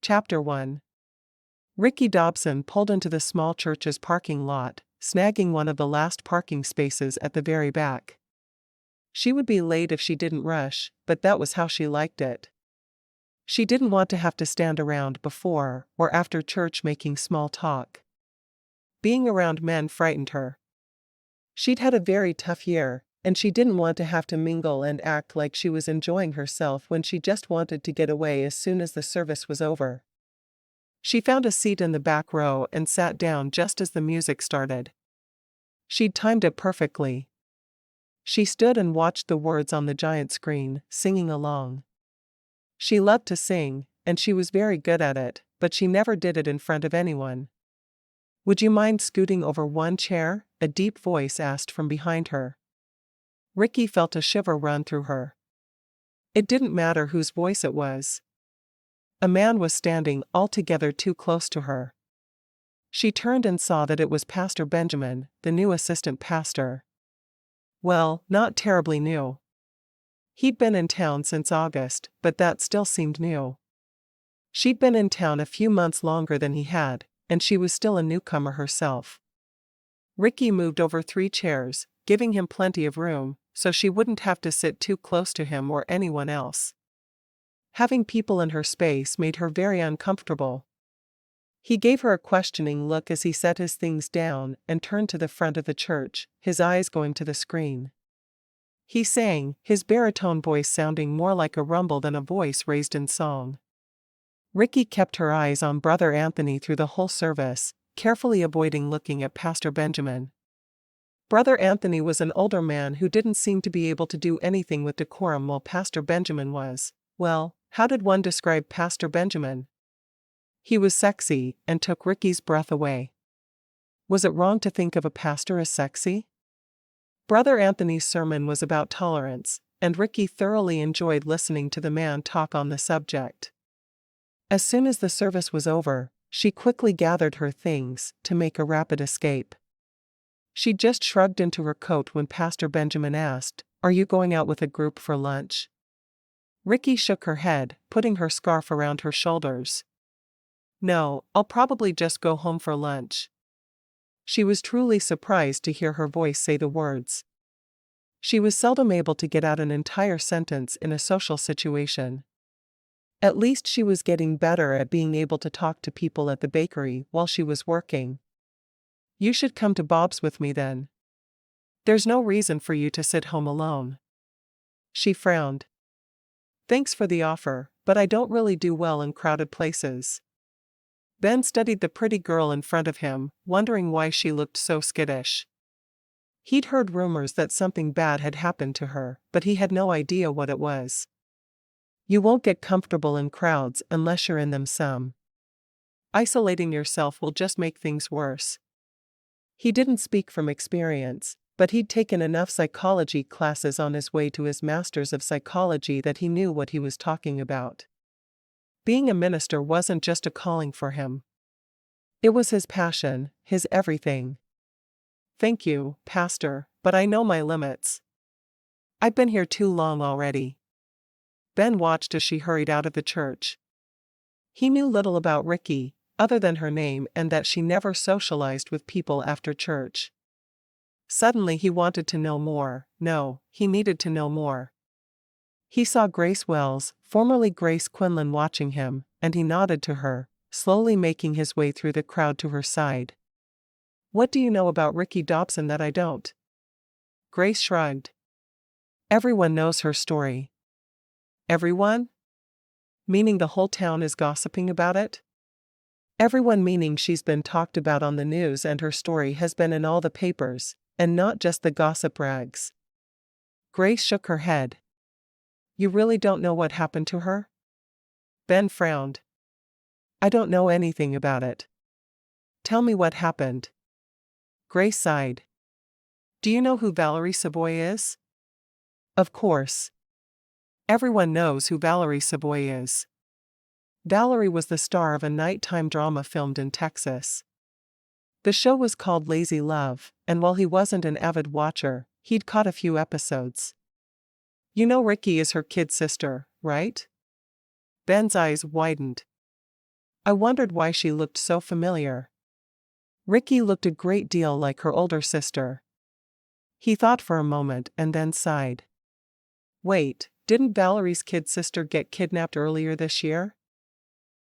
Chapter 1. Rikki Dobson pulled into the small church's parking lot, snagging one of the last parking spaces at the very back. She would be late if she didn't rush, but that was how she liked it. She didn't want to have to stand around before or after church making small talk. Being around men frightened her. She'd had a very tough year, and she didn't want to have to mingle and act like she was enjoying herself when she just wanted to get away as soon as the service was over. She found a seat in the back row and sat down just as the music started. She'd timed it perfectly. She stood and watched the words on the giant screen, singing along. She loved to sing, and she was very good at it, but she never did it in front of anyone. "Would you mind scooting over one chair?" a deep voice asked from behind her. Rikki felt a shiver run through her. It didn't matter whose voice it was. A man was standing altogether too close to her. She turned and saw that it was Pastor Benjamin, the new assistant pastor. Well, not terribly new. He'd been in town since August, but that still seemed new. She'd been in town a few months longer than he had, and she was still a newcomer herself. Rikki moved over 3 chairs, giving him plenty of room, so she wouldn't have to sit too close to him or anyone else. Having people in her space made her very uncomfortable. He gave her a questioning look as he set his things down and turned to the front of the church, his eyes going to the screen. He sang, his baritone voice sounding more like a rumble than a voice raised in song. Rikki kept her eyes on Brother Anthony through the whole service, carefully avoiding looking at Pastor Benjamin. Brother Anthony was an older man who didn't seem to be able to do anything with decorum while Pastor Benjamin was, well, how did one describe Pastor Benjamin? He was sexy, and took Rikki's breath away. Was it wrong to think of a pastor as sexy? Brother Anthony's sermon was about tolerance, and Rikki thoroughly enjoyed listening to the man talk on the subject. As soon as the service was over, she quickly gathered her things to make a rapid escape. She just shrugged into her coat when Pastor Benjamin asked, "Are you going out with a group for lunch?" Rikki shook her head, putting her scarf around her shoulders. "No, I'll probably just go home for lunch." She was truly surprised to hear her voice say the words. She was seldom able to get out an entire sentence in a social situation. At least she was getting better at being able to talk to people at the bakery while she was working. "You should come to Bob's with me then. There's no reason for you to sit home alone." She frowned. "Thanks for the offer, but I don't really do well in crowded places." Ben studied the pretty girl in front of him, wondering why she looked so skittish. He'd heard rumors that something bad had happened to her, but he had no idea what it was. "You won't get comfortable in crowds unless you're in them some. Isolating yourself will just make things worse." He didn't speak from experience, but he'd taken enough psychology classes on his way to his master's of psychology that he knew what he was talking about. Being a minister wasn't just a calling for him. It was his passion, his everything. "Thank you, Pastor, but I know my limits. I've been here too long already." Ben watched as she hurried out of the church. He knew little about Rikki, other than her name and that she never socialized with people after church. Suddenly he wanted to know more. No, he needed to know more. He saw Grace Wells, formerly Grace Quinlan, watching him, and he nodded to her, slowly making his way through the crowd to her side. "What do you know about Rikki Dobson that I don't?" Grace shrugged. "Everyone knows her story." "Everyone? Meaning the whole town is gossiping about it?" "Everyone meaning she's been talked about on the news and her story has been in all the papers, and not just the gossip rags." Grace shook her head. "You really don't know what happened to her?" Ben frowned. "I don't know anything about it." "Tell me what happened." Grace sighed. "Do you know who Valerie Savoy is?" "Of course. Everyone knows who Valerie Savoy is." Valerie was the star of a nighttime drama filmed in Texas. The show was called Lazy Love, and while he wasn't an avid watcher, he'd caught a few episodes. "You know Rikki is her kid sister, right?" Ben's eyes widened. I wondered why she looked so familiar. Rikki looked a great deal like her older sister. He thought for a moment and then sighed. Wait, didn't Valerie's kid sister get kidnapped earlier this year?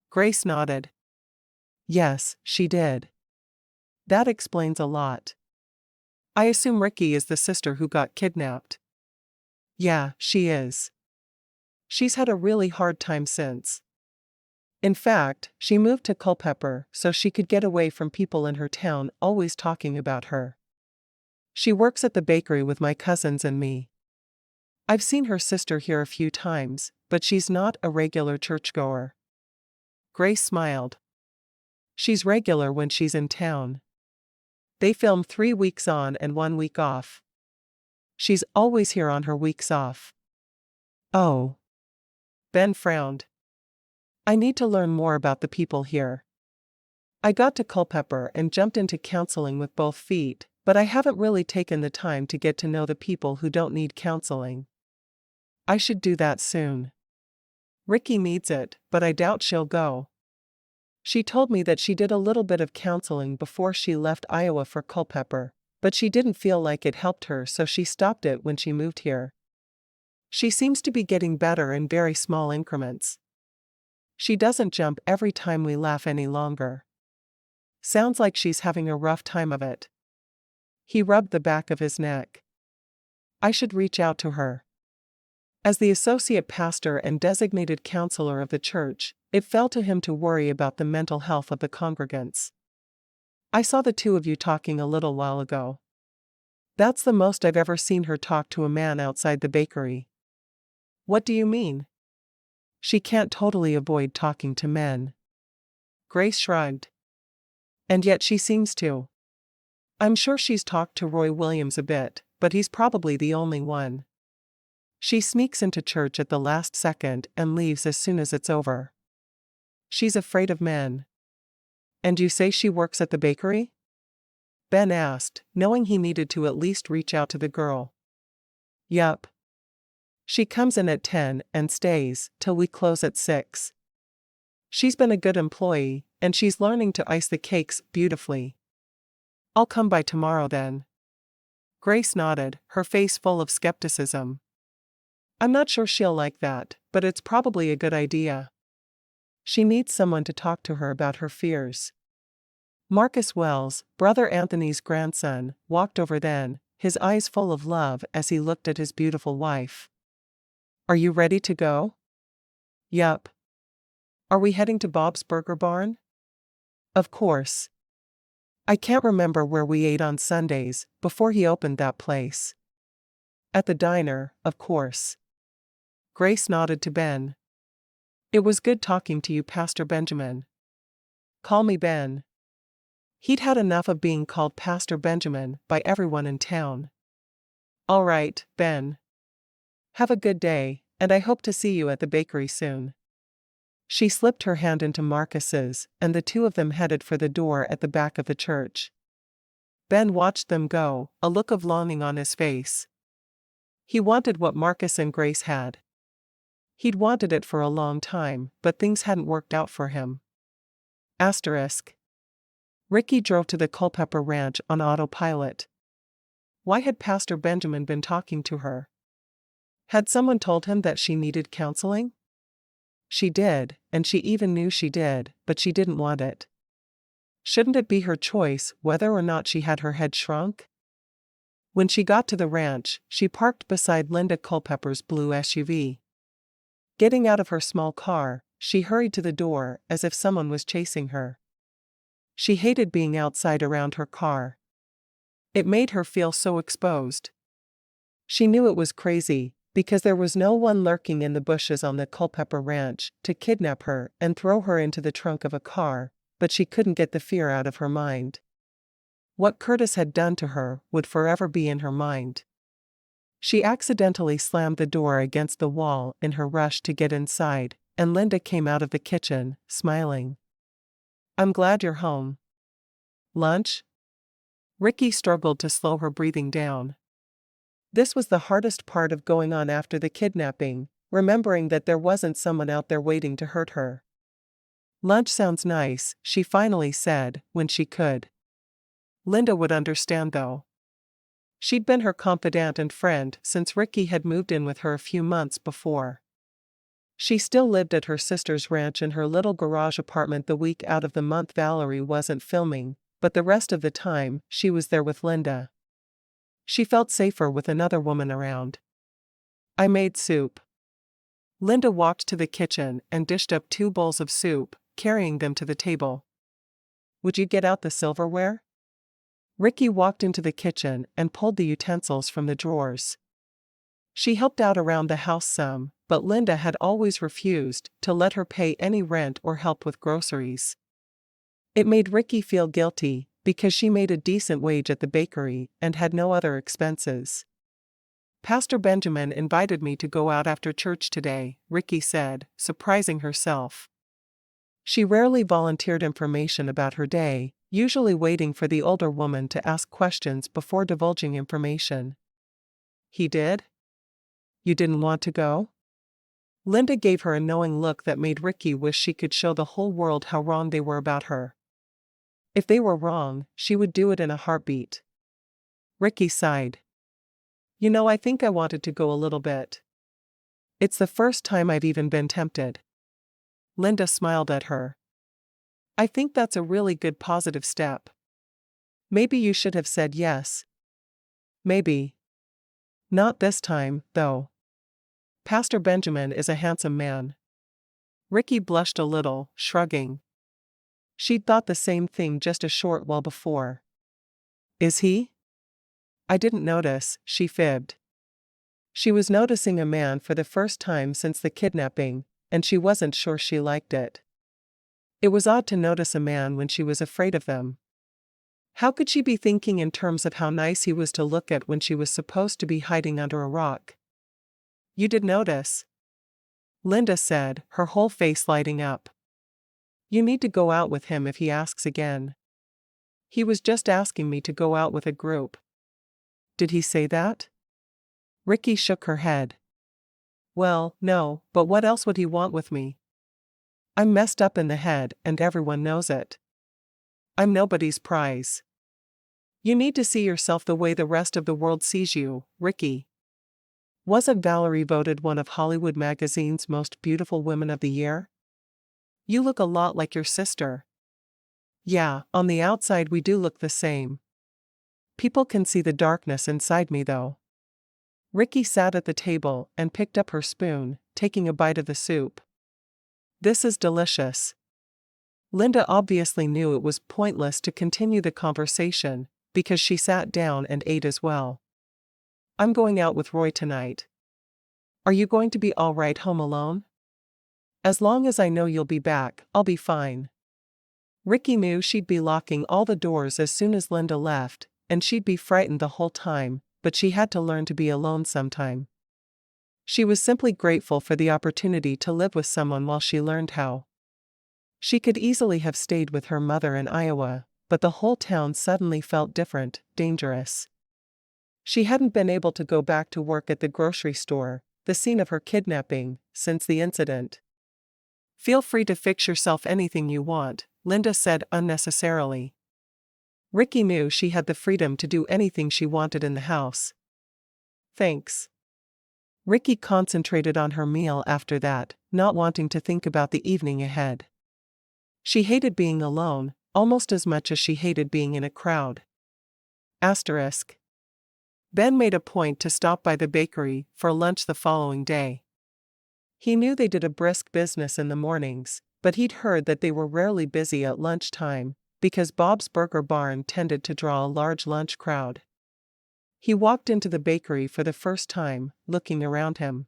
Grace nodded. Yes, she did. That explains a lot. I assume Rikki is the sister who got kidnapped. Yeah, she is. She's had a really hard time since. In fact, she moved to Culpepper so she could get away from people in her town always talking about her. She works at the bakery with my cousins and me. I've seen her sister here a few times, but she's not a regular churchgoer. Grace smiled. She's regular when she's in town. They film 3 weeks on and 1 week off. She's always here on her weeks off. Oh. Ben frowned. I need to learn more about the people here. I got to Culpepper and jumped into counseling with both feet, but I haven't really taken the time to get to know the people who don't need counseling. I should do that soon. Rikki needs it, but I doubt she'll go. She told me that she did a little bit of counseling before she left Iowa for Culpepper, but she didn't feel like it helped her, so she stopped it when she moved here. She seems to be getting better in very small increments. She doesn't jump every time we laugh any longer. Sounds like she's having a rough time of it. He rubbed the back of his neck. I should reach out to her. As the associate pastor and designated counselor of the church, it fell to him to worry about the mental health of the congregants. I saw the two of you talking a little while ago. That's the most I've ever seen her talk to a man outside the bakery. What do you mean? She can't totally avoid talking to men. Grace shrugged. And yet she seems to. I'm sure she's talked to Roy Williams a bit, but he's probably the only one. She sneaks into church at the last second and leaves as soon as it's over. She's afraid of men. And you say she works at the bakery? Ben asked, knowing he needed to at least reach out to the girl. Yup. She comes in at 10 and stays till we close at 6. She's been a good employee, and she's learning to ice the cakes beautifully. I'll come by tomorrow then. Grace nodded, her face full of skepticism. I'm not sure she'll like that, but it's probably a good idea. She needs someone to talk to her about her fears. Marcus Wells, Brother Anthony's grandson, walked over then, his eyes full of love as he looked at his beautiful wife. Are you ready to go? Yup. Are we heading to Bob's Burger Barn? Of course. I can't remember where we ate on Sundays, before he opened that place. At the diner, of course. Grace nodded to Ben. It was good talking to you, Pastor Benjamin. Call me Ben. He'd had enough of being called Pastor Benjamin by everyone in town. All right, Ben. Have a good day, and I hope to see you at the bakery soon. She slipped her hand into Marcus's, and the two of them headed for the door at the back of the church. Ben watched them go, a look of longing on his face. He wanted what Marcus and Grace had. He'd wanted it for a long time, but things hadn't worked out for him. Asterisk. Rikki drove to the Culpepper ranch on autopilot. Why had Pastor Benjamin been talking to her? Had someone told him that she needed counseling? She did, and she even knew she did, but she didn't want it. Shouldn't it be her choice whether or not she had her head shrunk? When she got to the ranch, she parked beside Linda Culpepper's blue SUV. Getting out of her small car, she hurried to the door as if someone was chasing her. She hated being outside around her car. It made her feel so exposed. She knew it was crazy, because there was no one lurking in the bushes on the Culpepper ranch to kidnap her and throw her into the trunk of a car, but she couldn't get the fear out of her mind. What Curtis had done to her would forever be in her mind. She accidentally slammed the door against the wall in her rush to get inside, and Linda came out of the kitchen, smiling. I'm glad you're home. Lunch? Rikki struggled to slow her breathing down. This was the hardest part of going on after the kidnapping, remembering that there wasn't someone out there waiting to hurt her. Lunch sounds nice, she finally said, when she could. Linda would understand though. She'd been her confidant and friend since Rikki had moved in with her a few months before. She still lived at her sister's ranch in her little garage apartment the week out of the month Valerie wasn't filming, but the rest of the time, she was there with Linda. She felt safer with another woman around. I made soup. Linda walked to the kitchen and dished up 2 bowls of soup, carrying them to the table. Would you get out the silverware? Rikki walked into the kitchen and pulled the utensils from the drawers. She helped out around the house some, but Linda had always refused to let her pay any rent or help with groceries. It made Rikki feel guilty, because she made a decent wage at the bakery and had no other expenses. Pastor Benjamin invited me to go out after church today, Rikki said, surprising herself. She rarely volunteered information about her day, usually waiting for the older woman to ask questions before divulging information. He did? You didn't want to go? Linda gave her a knowing look that made Rikki wish she could show the whole world how wrong they were about her. If they were wrong, she would do it in a heartbeat. Rikki sighed. You know, I think I wanted to go a little bit. It's the first time I've even been tempted. Linda smiled at her. I think that's a really good positive step. Maybe you should have said yes. Maybe. Not this time, though. Pastor Benjamin is a handsome man. Rikki blushed a little, shrugging. She'd thought the same thing just a short while before. Is he? I didn't notice, she fibbed. She was noticing a man for the first time since the kidnapping, and she wasn't sure she liked it. It was odd to notice a man when she was afraid of them. How could she be thinking in terms of how nice he was to look at when she was supposed to be hiding under a rock? You did notice? Linda said, her whole face lighting up. You need to go out with him if he asks again. He was just asking me to go out with a group. Did he say that? Rikki shook her head. Well, no, but what else would he want with me? I'm messed up in the head and everyone knows it. I'm nobody's prize. You need to see yourself the way the rest of the world sees you, Rikki. Wasn't Valerie voted one of Hollywood Magazine's most beautiful women of the year? You look a lot like your sister. Yeah, on the outside we do look the same. People can see the darkness inside me though. Rikki sat at the table and picked up her spoon, taking a bite of the soup. This is delicious. Linda obviously knew it was pointless to continue the conversation, because she sat down and ate as well. I'm going out with Roy tonight. Are you going to be all right home alone? As long as I know you'll be back, I'll be fine. Rikki knew she'd be locking all the doors as soon as Linda left, and she'd be frightened the whole time, but she had to learn to be alone sometime. She was simply grateful for the opportunity to live with someone while she learned how. She could easily have stayed with her mother in Iowa, but the whole town suddenly felt different, dangerous. She hadn't been able to go back to work at the grocery store, the scene of her kidnapping, since the incident. Feel free to fix yourself anything you want, Linda said unnecessarily. Rikki knew she had the freedom to do anything she wanted in the house. Thanks. Rikki concentrated on her meal after that, not wanting to think about the evening ahead. She hated being alone, almost as much as she hated being in a crowd. Asterisk. Ben made a point to stop by the bakery for lunch the following day. He knew they did a brisk business in the mornings, but he'd heard that they were rarely busy at lunchtime, because Bob's Burger Barn tended to draw a large lunch crowd. He walked into the bakery for the first time, looking around him.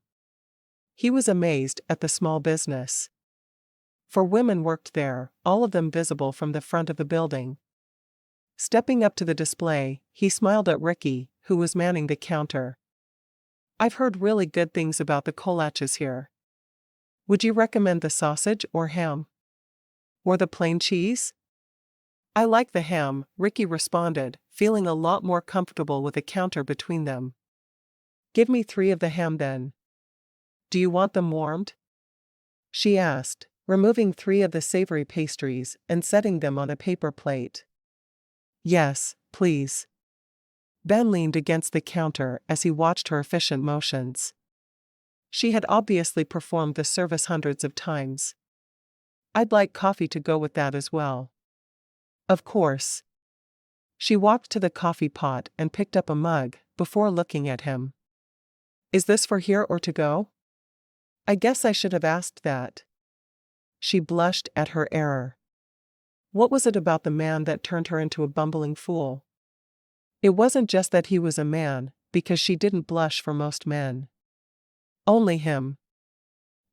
He was amazed at the small business. 4 women worked there, all of them visible from the front of the building. Stepping up to the display, he smiled at Rikki, who was manning the counter. I've heard really good things about the kolaches here. Would you recommend the sausage or ham? Or the plain cheese? I like the ham, Rikki responded, feeling a lot more comfortable with a counter between them. Give me 3 of the ham then. Do you want them warmed? She asked, removing 3 of the savory pastries and setting them on a paper plate. "Yes, please." Ben leaned against the counter as he watched her efficient motions. She had obviously performed the service hundreds of times. "I'd like coffee to go with that as well." "Of course." She walked to the coffee pot and picked up a mug, before looking at him. "Is this for here or to go?" "I guess I should have asked that." She blushed at her error. What was it about the man that turned her into a bumbling fool? It wasn't just that he was a man, because she didn't blush for most men. Only him.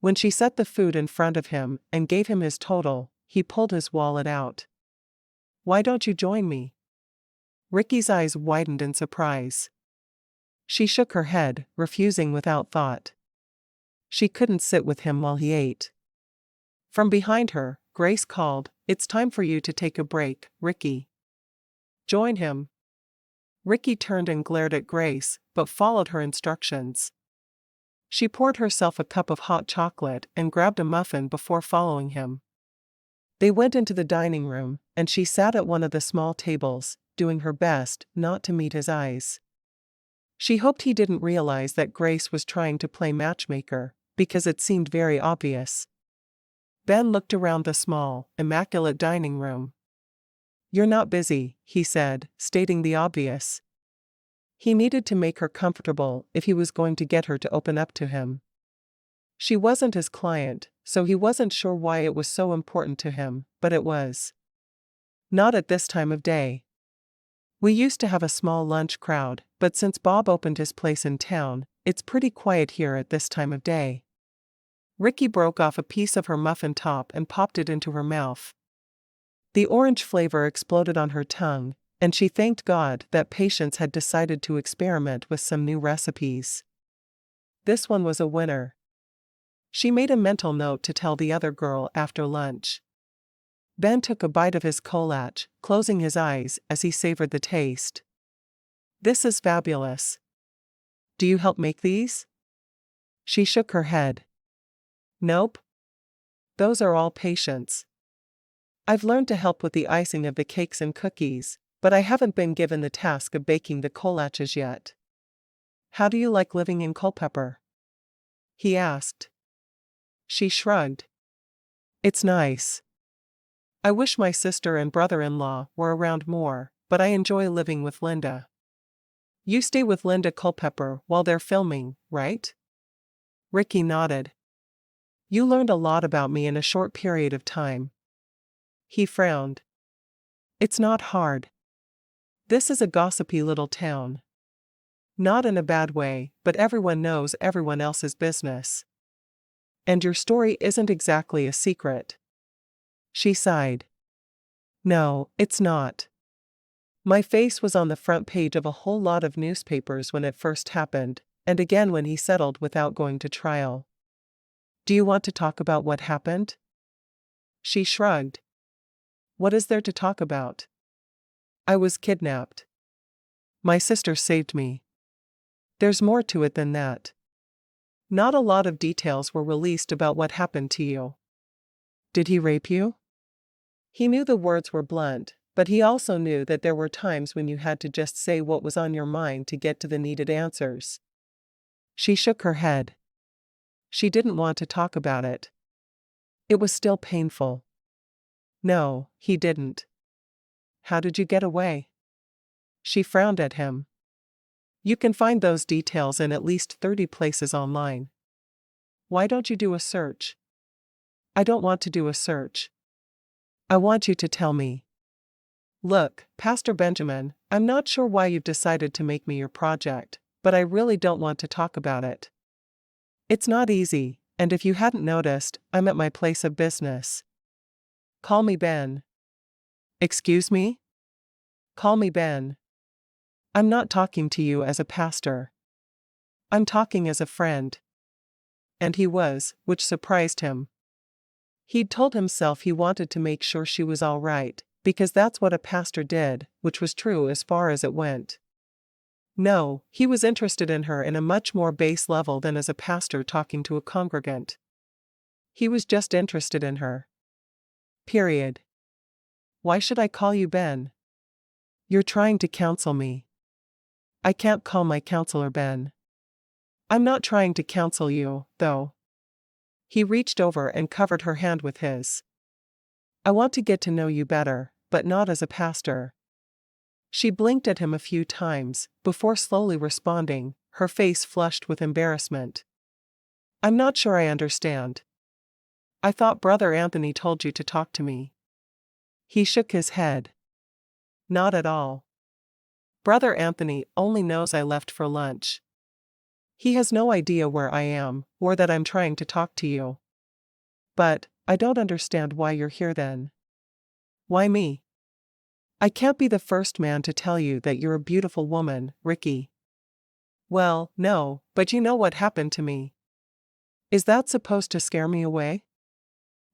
When she set the food in front of him and gave him his total, he pulled his wallet out. "Why don't you join me?" Rikki's eyes widened in surprise. She shook her head, refusing without thought. She couldn't sit with him while he ate. From behind her, Grace called, "It's time for you to take a break, Rikki." "Join him." Rikki turned and glared at Grace, but followed her instructions. She poured herself a cup of hot chocolate and grabbed a muffin before following him. They went into the dining room, and she sat at one of the small tables, doing her best not to meet his eyes. She hoped he didn't realize that Grace was trying to play matchmaker, because it seemed very obvious. Ben looked around the small, immaculate dining room. "You're not busy," he said, stating the obvious. He needed to make her comfortable if he was going to get her to open up to him. She wasn't his client, so he wasn't sure why it was so important to him, but it was. Not at this time of day. "We used to have a small lunch crowd, but since Bob opened his place in town, it's pretty quiet here at this time of day." Rikki broke off a piece of her muffin top and popped it into her mouth. The orange flavor exploded on her tongue, and she thanked God that Patience had decided to experiment with some new recipes. This one was a winner. She made a mental note to tell the other girl after lunch. Ben took a bite of his kolache, closing his eyes as he savored the taste. "This is fabulous. Do you help make these?" She shook her head. "Nope. Those are all Patience. I've learned to help with the icing of the cakes and cookies, but I haven't been given the task of baking the kolaches yet." "How do you like living in Culpepper?" he asked. She shrugged. "It's nice. I wish my sister and brother-in-law were around more, but I enjoy living with Linda." "You stay with Linda Culpepper while they're filming, right?" Rikki nodded. "You learned a lot about me in a short period of time." He frowned. "It's not hard. This is a gossipy little town. Not in a bad way, but everyone knows everyone else's business. And your story isn't exactly a secret." She sighed. "No, it's not. My face was on the front page of a whole lot of newspapers when it first happened, and again when he settled without going to trial." "Do you want to talk about what happened?" She shrugged. "What is there to talk about?" "I was kidnapped. My sister saved me. There's more to it than that. Not a lot of details were released about what happened to you." "Did he rape you?" He knew the words were blunt, but he also knew that there were times when you had to just say what was on your mind to get to the needed answers. She shook her head. She didn't want to talk about it. It was still painful. "No, he didn't." "How did you get away?" She frowned at him. "You can find those details in at least 30 places online. Why don't you do a search?" "I don't want to do a search. I want you to tell me." "Look, Pastor Benjamin, I'm not sure why you've decided to make me your project, but I really don't want to talk about it. It's not easy, and if you hadn't noticed, I'm at my place of business." "Call me Ben." "Excuse me?" "Call me Ben. I'm not talking to you as a pastor. I'm talking as a friend." And he was, which surprised him. He'd told himself he wanted to make sure she was all right, because that's what a pastor did, which was true as far as it went. No, he was interested in her in a much more base level than as a pastor talking to a congregant. He was just interested in her. Period. Why should I call you Ben? You're trying to counsel me. I can't call my counselor Ben. I'm not trying to counsel you, though. He reached over and covered her hand with his. I want to get to know you better, but not as a pastor. She blinked at him a few times, before slowly responding, her face flushed with embarrassment. I'm not sure I understand. I thought Brother Anthony told you to talk to me. He shook his head. Not at all. Brother Anthony only knows I left for lunch. He has no idea where I am, or that I'm trying to talk to you. But, I don't understand why you're here then. Why me? I can't be the first man to tell you that you're a beautiful woman, Rikki. Well, no, but you know what happened to me. Is that supposed to scare me away?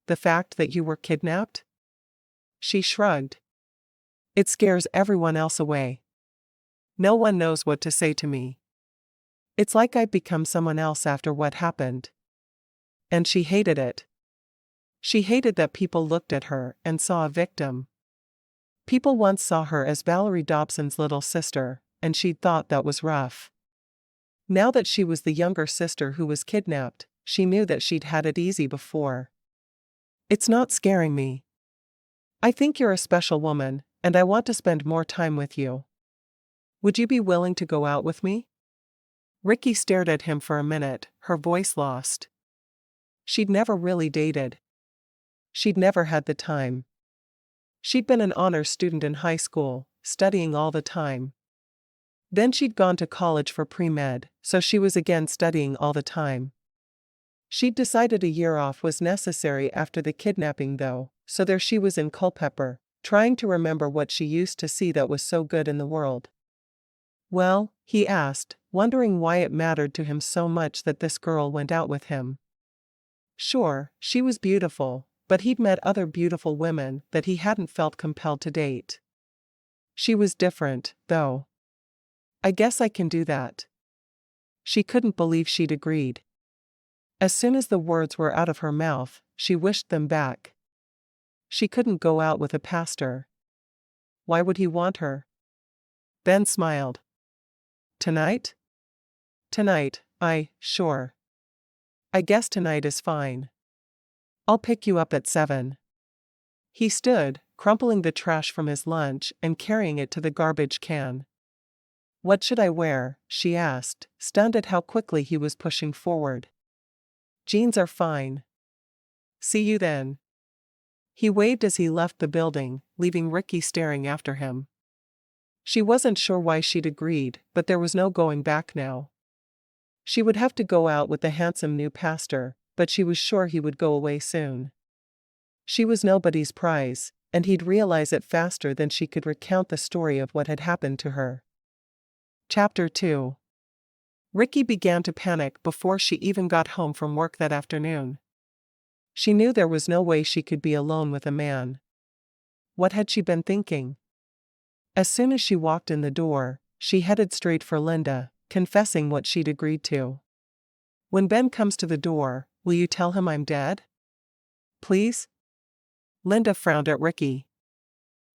The fact that you were kidnapped? She shrugged. It scares everyone else away. No one knows what to say to me. It's like I've become someone else after what happened. And she hated it. She hated that people looked at her and saw a victim. People once saw her as Valerie Dobson's little sister, and she'd thought that was rough. Now that she was the younger sister who was kidnapped, she knew that she'd had it easy before. It's not scaring me. I think you're a special woman, and I want to spend more time with you. Would you be willing to go out with me? Rikki stared at him for a minute, her voice lost. She'd never really dated. She'd never had the time. She'd been an honors student in high school, studying all the time. Then she'd gone to college for pre-med, so she was again studying all the time. She'd decided a year off was necessary after the kidnapping though, so there she was in Culpepper, trying to remember what she used to see that was so good in the world. Well, he asked, wondering why it mattered to him so much that this girl went out with him. Sure, she was beautiful, but he'd met other beautiful women that he hadn't felt compelled to date. She was different, though. I guess I can do that. She couldn't believe she'd agreed. As soon as the words were out of her mouth, she wished them back. She couldn't go out with a pastor. Why would he want her? Ben smiled. Tonight? Tonight, sure. I guess tonight is fine. I'll pick you up at 7. He stood, crumpling the trash from his lunch and carrying it to the garbage can. What should I wear? She asked, stunned at how quickly he was pushing forward. Jeans are fine. See you then. He waved as he left the building, leaving Rikki staring after him. She wasn't sure why she'd agreed, but there was no going back now. She would have to go out with the handsome new pastor, but she was sure he would go away soon. She was nobody's prize, and he'd realize it faster than she could recount the story of what had happened to her. Chapter 2. Rikki began to panic before she even got home from work that afternoon. She knew there was no way she could be alone with a man. What had she been thinking? As soon as she walked in the door, she headed straight for Linda, confessing what she'd agreed to. When Ben comes to the door, will you tell him I'm dead? Please? Linda frowned at Rikki.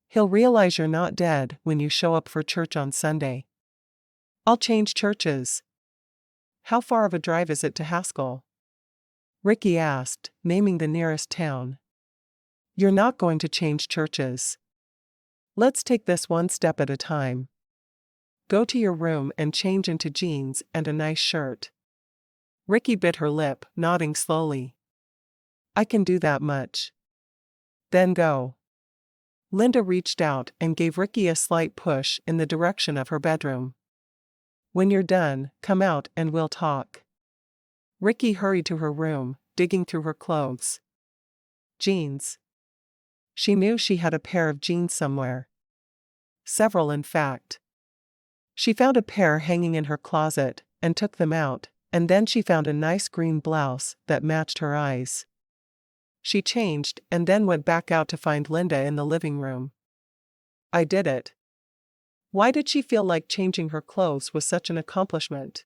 He'll realize you're not dead when you show up for church on Sunday. I'll change churches. How far of a drive is it to Haskell? Rikki asked, naming the nearest town. You're not going to change churches. Let's take this one step at a time. Go to your room and change into jeans and a nice shirt. Rikki bit her lip, nodding slowly. I can do that much. Then go. Linda reached out and gave Rikki a slight push in the direction of her bedroom. When you're done, come out and we'll talk. Rikki hurried to her room, digging through her clothes. Jeans. She knew she had a pair of jeans somewhere. Several, in fact. She found a pair hanging in her closet, and took them out, and then she found a nice green blouse that matched her eyes. She changed and then went back out to find Linda in the living room. I did it. Why did she feel like changing her clothes was such an accomplishment?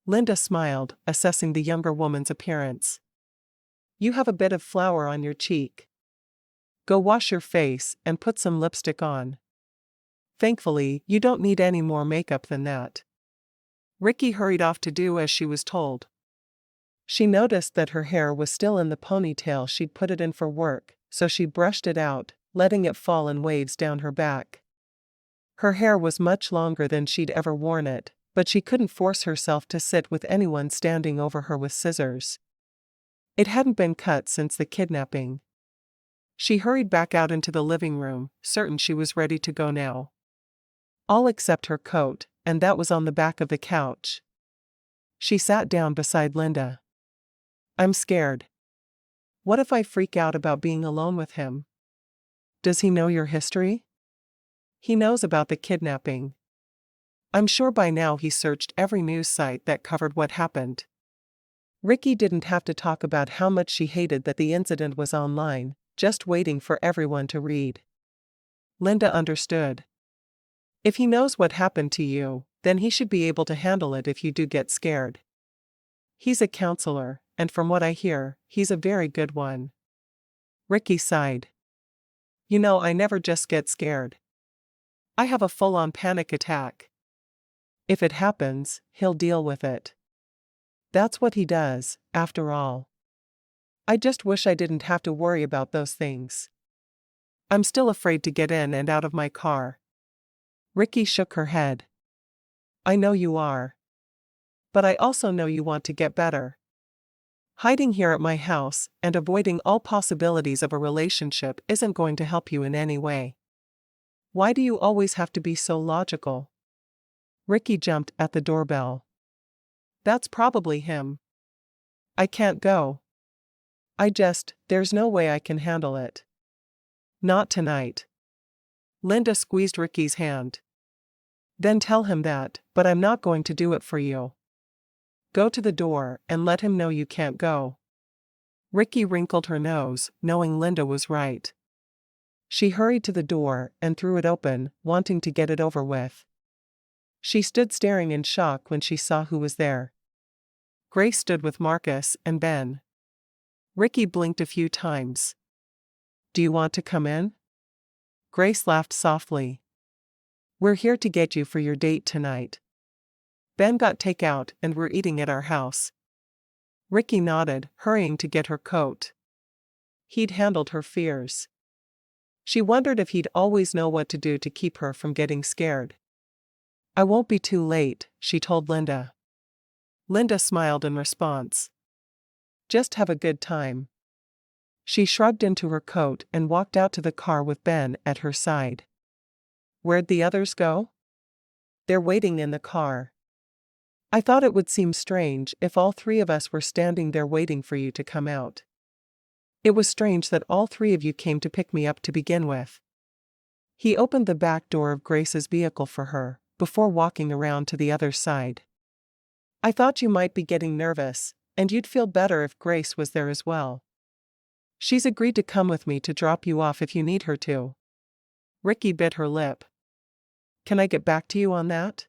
Linda smiled, assessing the younger woman's appearance. You have a bit of flour on your cheek. Go wash your face and put some lipstick on. Thankfully, you don't need any more makeup than that." Rikki hurried off to do as she was told. She noticed that her hair was still in the ponytail she'd put it in for work, so she brushed it out, letting it fall in waves down her back. Her hair was much longer than she'd ever worn it, but she couldn't force herself to sit with anyone standing over her with scissors. It hadn't been cut since the kidnapping. She hurried back out into the living room, certain she was ready to go now. All except her coat, and that was on the back of the couch. She sat down beside Linda. "I'm scared. What if I freak out about being alone with him? Does he know your history?" "He knows about the kidnapping. I'm sure by now he searched every news site that covered what happened." Rikki didn't have to talk about how much she hated that the incident was online, just waiting for everyone to read. Linda understood. "If he knows what happened to you, then he should be able to handle it if you do get scared. He's a counselor, and from what I hear, he's a very good one." Rikki sighed. "You know, I never just get scared. I have a full-on panic attack. If it happens, he'll deal with it. That's what he does, after all. I just wish I didn't have to worry about those things. I'm still afraid to get in and out of my car." Rikki shook her head. "I know you are. But I also know you want to get better. Hiding here at my house and avoiding all possibilities of a relationship isn't going to help you in any way. Why do you always have to be so logical?" Rikki jumped at the doorbell. "That's probably him. I can't go. There's no way I can handle it. Not tonight." Linda squeezed Rikki's hand. "Then tell him that, but I'm not going to do it for you. Go to the door and let him know you can't go." Rikki wrinkled her nose, knowing Linda was right. She hurried to the door and threw it open, wanting to get it over with. She stood staring in shock when she saw who was there. Grace stood with Marcus and Ben. Rikki blinked a few times. "Do you want to come in?" Grace laughed softly. "We're here to get you for your date tonight. Ben got takeout and we're eating at our house." Rikki nodded, hurrying to get her coat. He'd handled her fears. She wondered if he'd always know what to do to keep her from getting scared. "I won't be too late," she told Linda. Linda smiled in response. "Just have a good time." She shrugged into her coat and walked out to the car with Ben at her side. "Where'd the others go?" "They're waiting in the car. I thought it would seem strange if all three of us were standing there waiting for you to come out. It was strange that all three of you came to pick me up to begin with." He opened the back door of Grace's vehicle for her, before walking around to the other side. "I thought you might be getting nervous, and you'd feel better if Grace was there as well. She's agreed to come with me to drop you off if you need her to." Rikki bit her lip. "Can I get back to you on that?"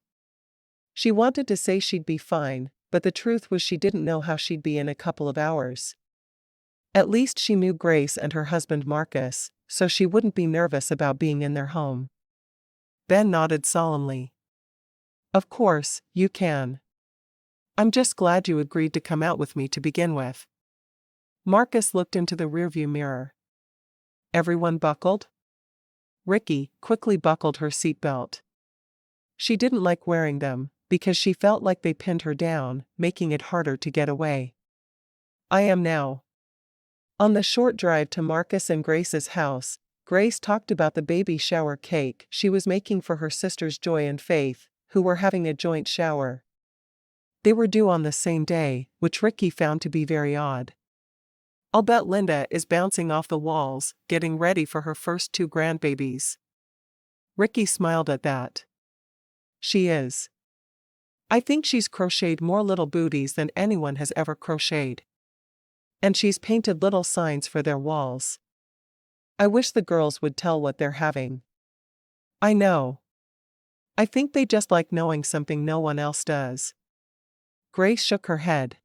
She wanted to say she'd be fine, but the truth was she didn't know how she'd be in a couple of hours. At least she knew Grace and her husband Marcus, so she wouldn't be nervous about being in their home. Ben nodded solemnly. "Of course, you can. I'm just glad you agreed to come out with me to begin with." Marcus looked into the rearview mirror. "Everyone buckled?" Rikki quickly buckled her seatbelt. She didn't like wearing them, because she felt like they pinned her down, making it harder to get away. "I am now." On the short drive to Marcus and Grace's house, Grace talked about the baby shower cake she was making for her sisters Joy and Faith, who were having a joint shower. They were due on the same day, which Rikki found to be very odd. "I'll bet Linda is bouncing off the walls, getting ready for her first 2 grandbabies." Rikki smiled at that. "She is. I think she's crocheted more little booties than anyone has ever crocheted. And she's painted little signs for their walls. I wish the girls would tell what they're having." "I know. I think they just like knowing something no one else does." Grace shook her head.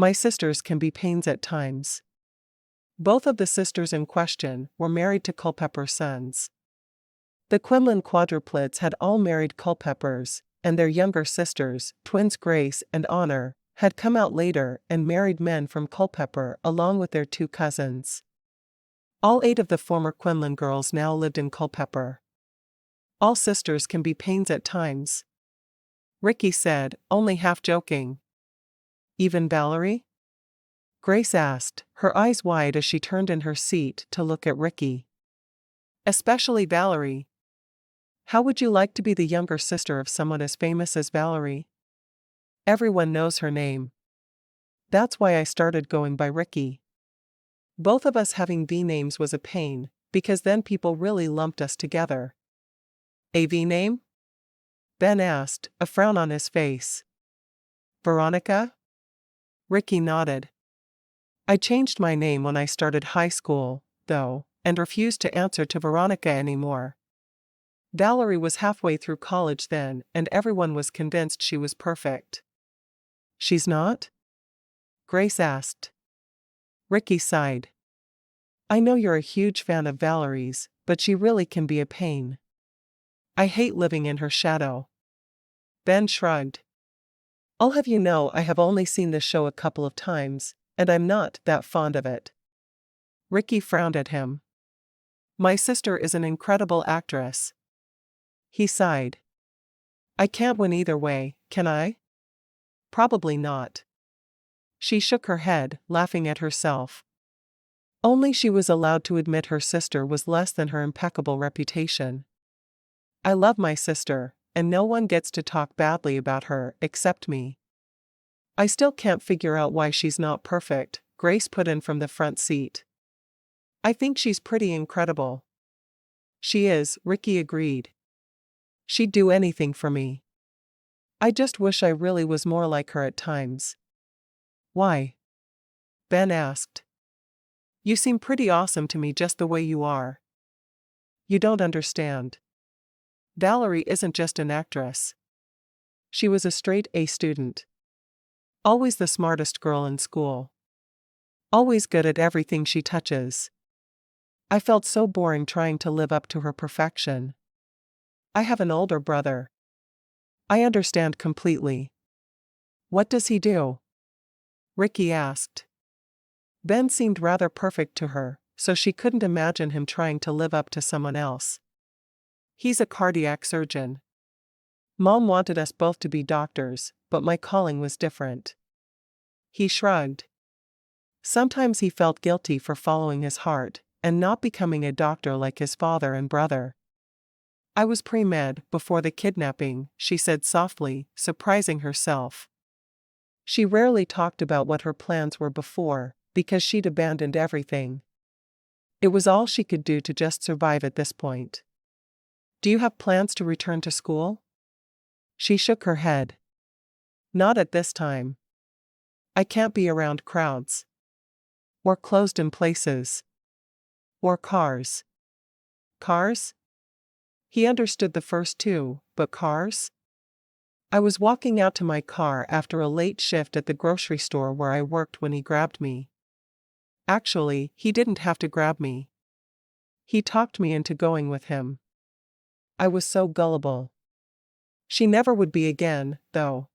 My sisters can be pains at times. Both of the sisters in question were married to Culpepper sons. The Quinlan quadruplets had all married Culpeppers, and their younger sisters, twins Grace and Honor, had come out later and married men from Culpepper along with their 2 cousins. All 8 of the former Quinlan girls now lived in Culpepper. All sisters can be pains at times, Rikki said, only half joking. Even Valerie? Grace asked, her eyes wide as she turned in her seat to look at Rikki. Especially Valerie. How would you like to be the younger sister of someone as famous as Valerie? Everyone knows her name. That's why I started going by Rikki. Both of us having V names was a pain, because then people really lumped us together. A V name? Ben asked, a frown on his face. Veronica? Rikki nodded. I changed my name when I started high school, though, and refused to answer to Veronica anymore. Valerie was halfway through college then, and everyone was convinced she was perfect. She's not? Grace asked. Rikki sighed. I know you're a huge fan of Valerie's, but she really can be a pain. I hate living in her shadow. Ben shrugged. I'll have you know I have only seen the show a couple of times, and I'm not that fond of it. Rikki frowned at him. My sister is an incredible actress. He sighed. I can't win either way, can I? Probably not. She shook her head, laughing at herself. Only she was allowed to admit her sister was less than her impeccable reputation. I love my sister, and no one gets to talk badly about her except me. I still can't figure out why she's not perfect, Grace put in from the front seat. I think she's pretty incredible. She is, Rikki agreed. She'd do anything for me. I just wish I really was more like her at times. Why? Ben asked. You seem pretty awesome to me just the way you are. You don't understand. Valerie isn't just an actress. She was a straight A student. Always the smartest girl in school. Always good at everything she touches. I felt so boring trying to live up to her perfection. I have an older brother. I understand completely. What does he do? Rikki asked. Ben seemed rather perfect to her, so she couldn't imagine him trying to live up to someone else. He's a cardiac surgeon. Mom wanted us both to be doctors, but my calling was different. He shrugged. Sometimes he felt guilty for following his heart, and not becoming a doctor like his father and brother. I was pre-med before the kidnapping, she said softly, surprising herself. She rarely talked about what her plans were before, because she'd abandoned everything. It was all she could do to just survive at this point. Do you have plans to return to school? She shook her head. Not at this time. I can't be around crowds. Or closed in places. Or cars. Cars? He understood the first 2, but cars? I was walking out to my car after a late shift at the grocery store where I worked when he grabbed me. Actually, he didn't have to grab me. He talked me into going with him. I was so gullible. She never would be again, though.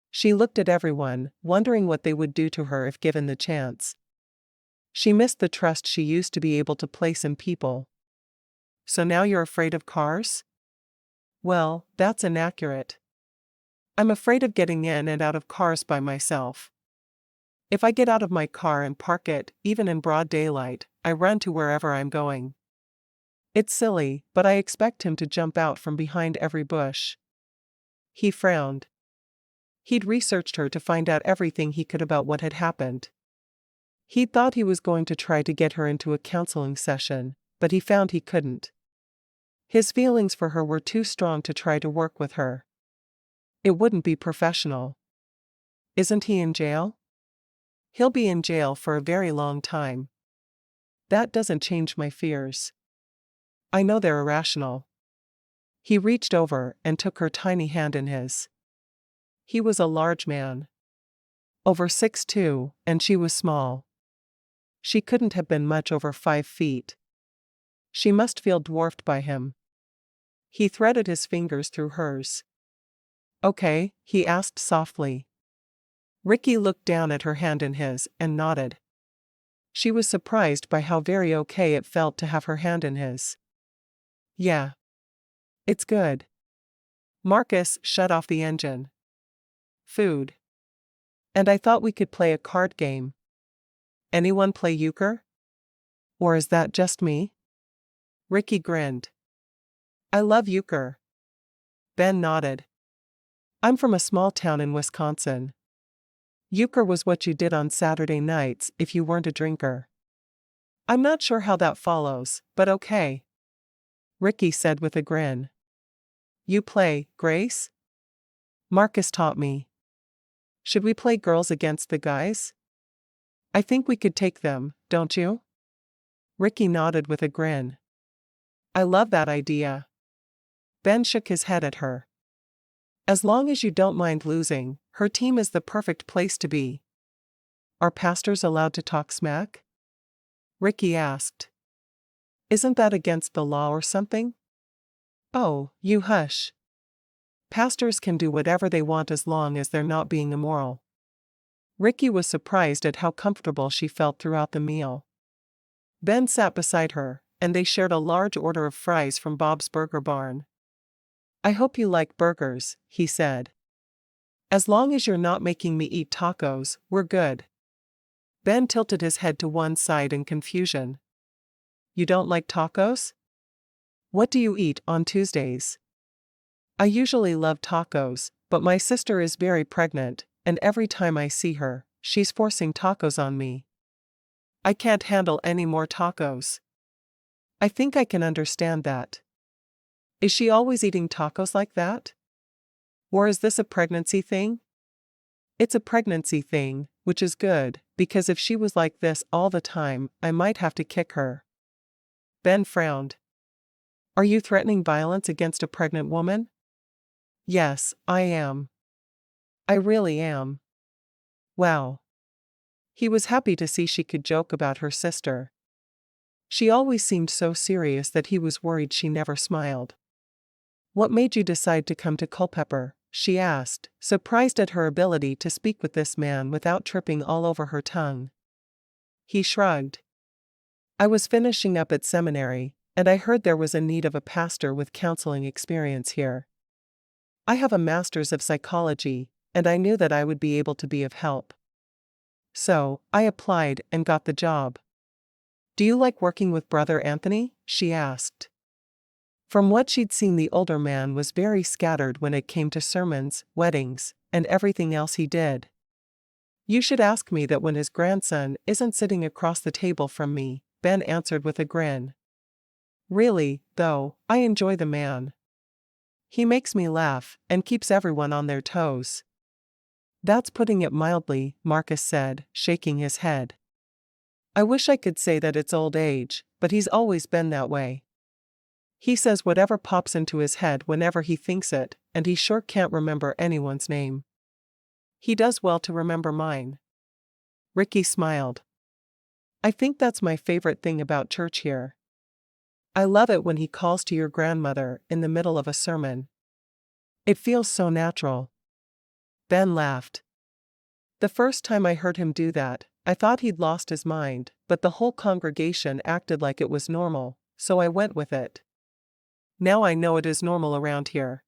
She looked at everyone, wondering what they would do to her if given the chance. She missed the trust she used to be able to place in people. So now you're afraid of cars? Well, that's inaccurate. I'm afraid of getting in and out of cars by myself. If I get out of my car and park it, even in broad daylight, I run to wherever I'm going. It's silly, but I expect him to jump out from behind every bush. He frowned. He'd researched her to find out everything he could about what had happened. He thought he was going to try to get her into a counseling session, but he found he couldn't. His feelings for her were too strong to try to work with her. It wouldn't be professional. Isn't he in jail? He'll be in jail for a very long time. That doesn't change my fears. I know they're irrational. He reached over and took her tiny hand in his. He was a large man. over 6'2", and she was small. She couldn't have been much over 5 feet. She must feel dwarfed by him. He threaded his fingers through hers. "Okay?" he asked softly. Rikki looked down at her hand in his and nodded. She was surprised by how very okay it felt to have her hand in his. "Yeah. It's good." Marcus shut off the engine. "Food. And I thought we could play a card game. Anyone play euchre? Or is that just me?" Rikki grinned. "I love euchre." Ben nodded. "I'm from a small town in Wisconsin. Euchre was what you did on Saturday nights if you weren't a drinker." "I'm not sure how that follows, but okay," Rikki said with a grin. "You play, Grace?" "Marcus taught me." "Should we play girls against the guys?" "I think we could take them, don't you?" Rikki nodded with a grin. "I love that idea." Ben shook his head at her. "As long as you don't mind losing, her team is the perfect place to be." "Are pastors allowed to talk smack?" Rikki asked. "Isn't that against the law or something?" "Oh, you hush. Pastors can do whatever they want as long as they're not being immoral." Rikki was surprised at how comfortable she felt throughout the meal. Ben sat beside her, and they shared a large order of fries from Bob's Burger Barn. "I hope you like burgers," he said. "As long as you're not making me eat tacos, we're good." Ben tilted his head to one side in confusion. "You don't like tacos? What do you eat on Tuesdays?" "I usually love tacos, but my sister is very pregnant, and every time I see her, she's forcing tacos on me. I can't handle any more tacos." "I think I can understand that. Is she always eating tacos like that? Or is this a pregnancy thing?" "It's a pregnancy thing, which is good, because if she was like this all the time, I might have to kick her." Ben frowned. "Are you threatening violence against a pregnant woman?" "Yes, I am. I really am." "Wow." He was happy to see she could joke about her sister. She always seemed so serious that he was worried she never smiled. "What made you decide to come to Culpepper?" she asked, surprised at her ability to speak with this man without tripping all over her tongue. He shrugged. "I was finishing up at seminary, and I heard there was a need of a pastor with counseling experience here. I have a master's of psychology, and I knew that I would be able to be of help. So, I applied and got the job." "Do you like working with Brother Anthony?" she asked. From what she'd seen, the older man was very scattered when it came to sermons, weddings, and everything else he did. "You should ask me that when his grandson isn't sitting across the table from me," Ben answered with a grin. "Really, though, I enjoy the man. He makes me laugh and keeps everyone on their toes." "That's putting it mildly," Marcus said, shaking his head. "I wish I could say that it's old age, but he's always been that way. He says whatever pops into his head whenever he thinks it, and he sure can't remember anyone's name. He does well to remember mine." Rikki smiled. "I think that's my favorite thing about church here. I love it when he calls to your grandmother in the middle of a sermon. It feels so natural." Ben laughed. "The first time I heard him do that, I thought he'd lost his mind, but the whole congregation acted like it was normal, so I went with it. Now I know it is normal around here."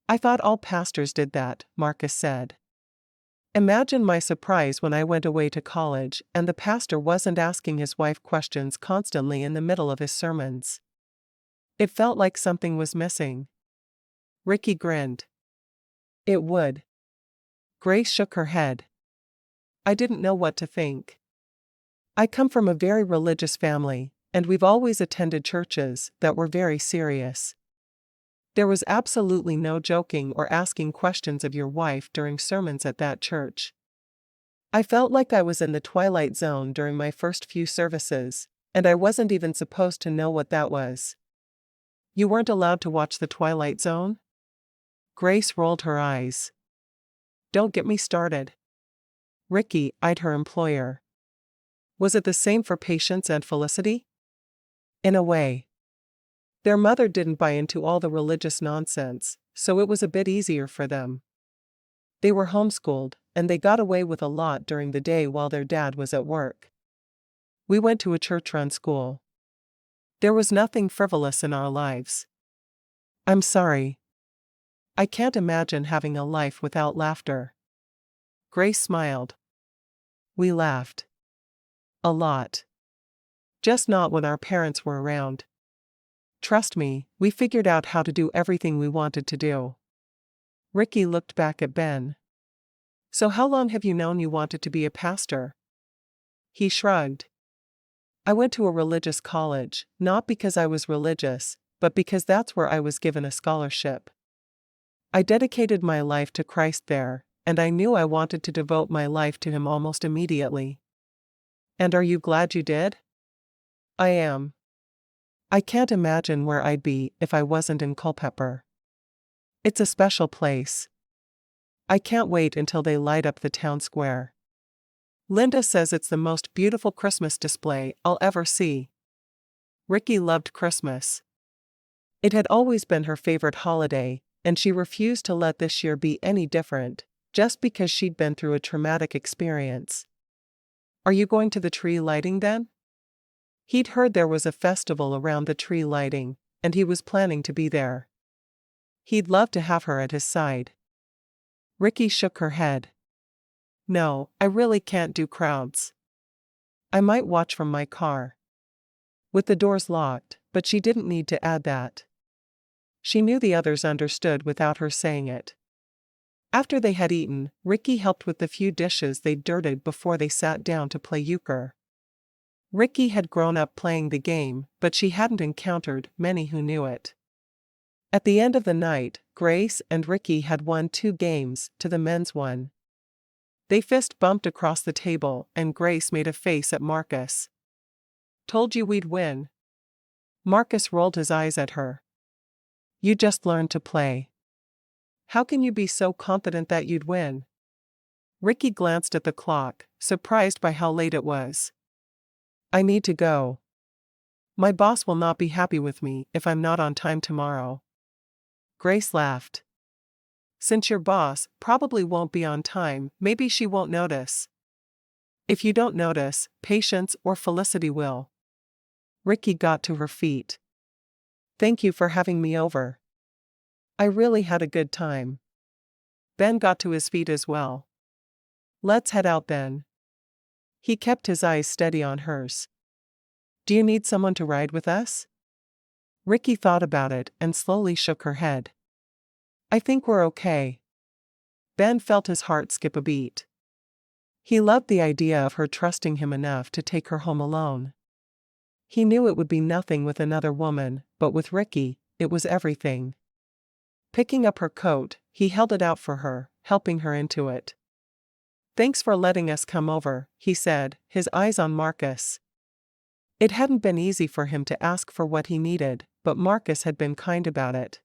"I thought all pastors did that," Marcus said. "Imagine my surprise when I went away to college and the pastor wasn't asking his wife questions constantly in the middle of his sermons. It felt like something was missing." Rikki grinned. "It would." Grace shook her head. "I didn't know what to think. I come from a very religious family, and we've always attended churches that were very serious. There was absolutely no joking or asking questions of your wife during sermons at that church. I felt like I was in the Twilight Zone during my first few services, and I wasn't even supposed to know what that was." "You weren't allowed to watch the Twilight Zone?" Grace rolled her eyes. "Don't get me started. Rikki eyed her employer. Was it the same for Patience and Felicity? In a way. Their mother didn't buy into all the religious nonsense, so it was a bit easier for them. They were homeschooled, and they got away with a lot during the day while their dad was at work. We went to a church-run school. There was nothing frivolous in our lives. I'm sorry. I can't imagine having a life without laughter. Grace smiled. We laughed. A lot. Just not when our parents were around. Trust me, we figured out how to do everything we wanted to do. Rikki looked back at Ben. So how long have you known you wanted to be a pastor? He shrugged. I went to a religious college, not because I was religious, but because that's where I was given a scholarship. I dedicated my life to Christ there, and I knew I wanted to devote my life to Him almost immediately. And are you glad you did? I am. I can't imagine where I'd be if I wasn't in Culpepper. It's a special place. I can't wait until they light up the town square. Linda says it's the most beautiful Christmas display I'll ever see. Rikki loved Christmas. It had always been her favorite holiday, and she refused to let this year be any different, just because she'd been through a traumatic experience. Are you going to the tree lighting then? He'd heard there was a festival around the tree lighting, and he was planning to be there. He'd love to have her at his side. Rikki shook her head. No, I really can't do crowds. I might watch from my car. With the doors locked, but she didn't need to add that. She knew the others understood without her saying it. After they had eaten, Rikki helped with the few dishes they'd dirtied before they sat down to play euchre. Rikki had grown up playing the game, but she hadn't encountered many who knew it. At the end of the night, Grace and Rikki had won 2 games to the men's 1. They fist bumped across the table, and Grace made a face at Marcus. Told you we'd win. Marcus rolled his eyes at her. You just learned to play. How can you be so confident that you'd win? Rikki glanced at the clock, surprised by how late it was. I need to go. My boss will not be happy with me if I'm not on time tomorrow. Grace laughed. Since your boss probably won't be on time, maybe she won't notice. If you don't notice, Patience or Felicity will. Rikki got to her feet. Thank you for having me over. I really had a good time. Ben got to his feet as well. Let's head out then. He kept his eyes steady on hers. Do you need someone to ride with us? Rikki thought about it and slowly shook her head. I think we're okay. Ben felt his heart skip a beat. He loved the idea of her trusting him enough to take her home alone. He knew it would be nothing with another woman, but with Rikki, it was everything. Picking up her coat, he held it out for her, helping her into it. Thanks for letting us come over, he said, his eyes on Marcus. It hadn't been easy for him to ask for what he needed, but Marcus had been kind about it.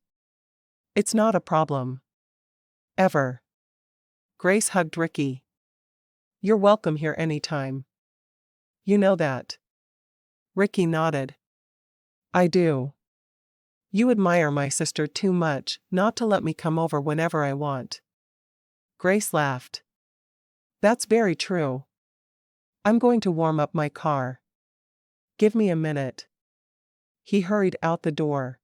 It's not a problem. Ever. Grace hugged Rikki. You're welcome here anytime. You know that. Rikki nodded. I do. You admire my sister too much not to let me come over whenever I want. Grace laughed. That's very true. I'm going to warm up my car. Give me a minute. He hurried out the door.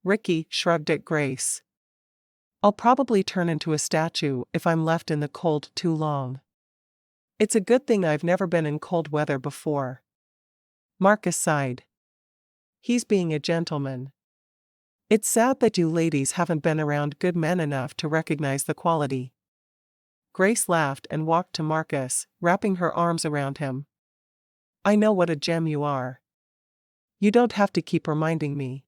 Rikki shrugged at Grace. I'll probably turn into a statue if I'm left in the cold too long. It's a good thing I've never been in cold weather before. Marcus sighed. He's being a gentleman. It's sad that you ladies haven't been around good men enough to recognize the quality. Grace laughed and walked to Marcus, wrapping her arms around him. I know what a gem you are. You don't have to keep reminding me.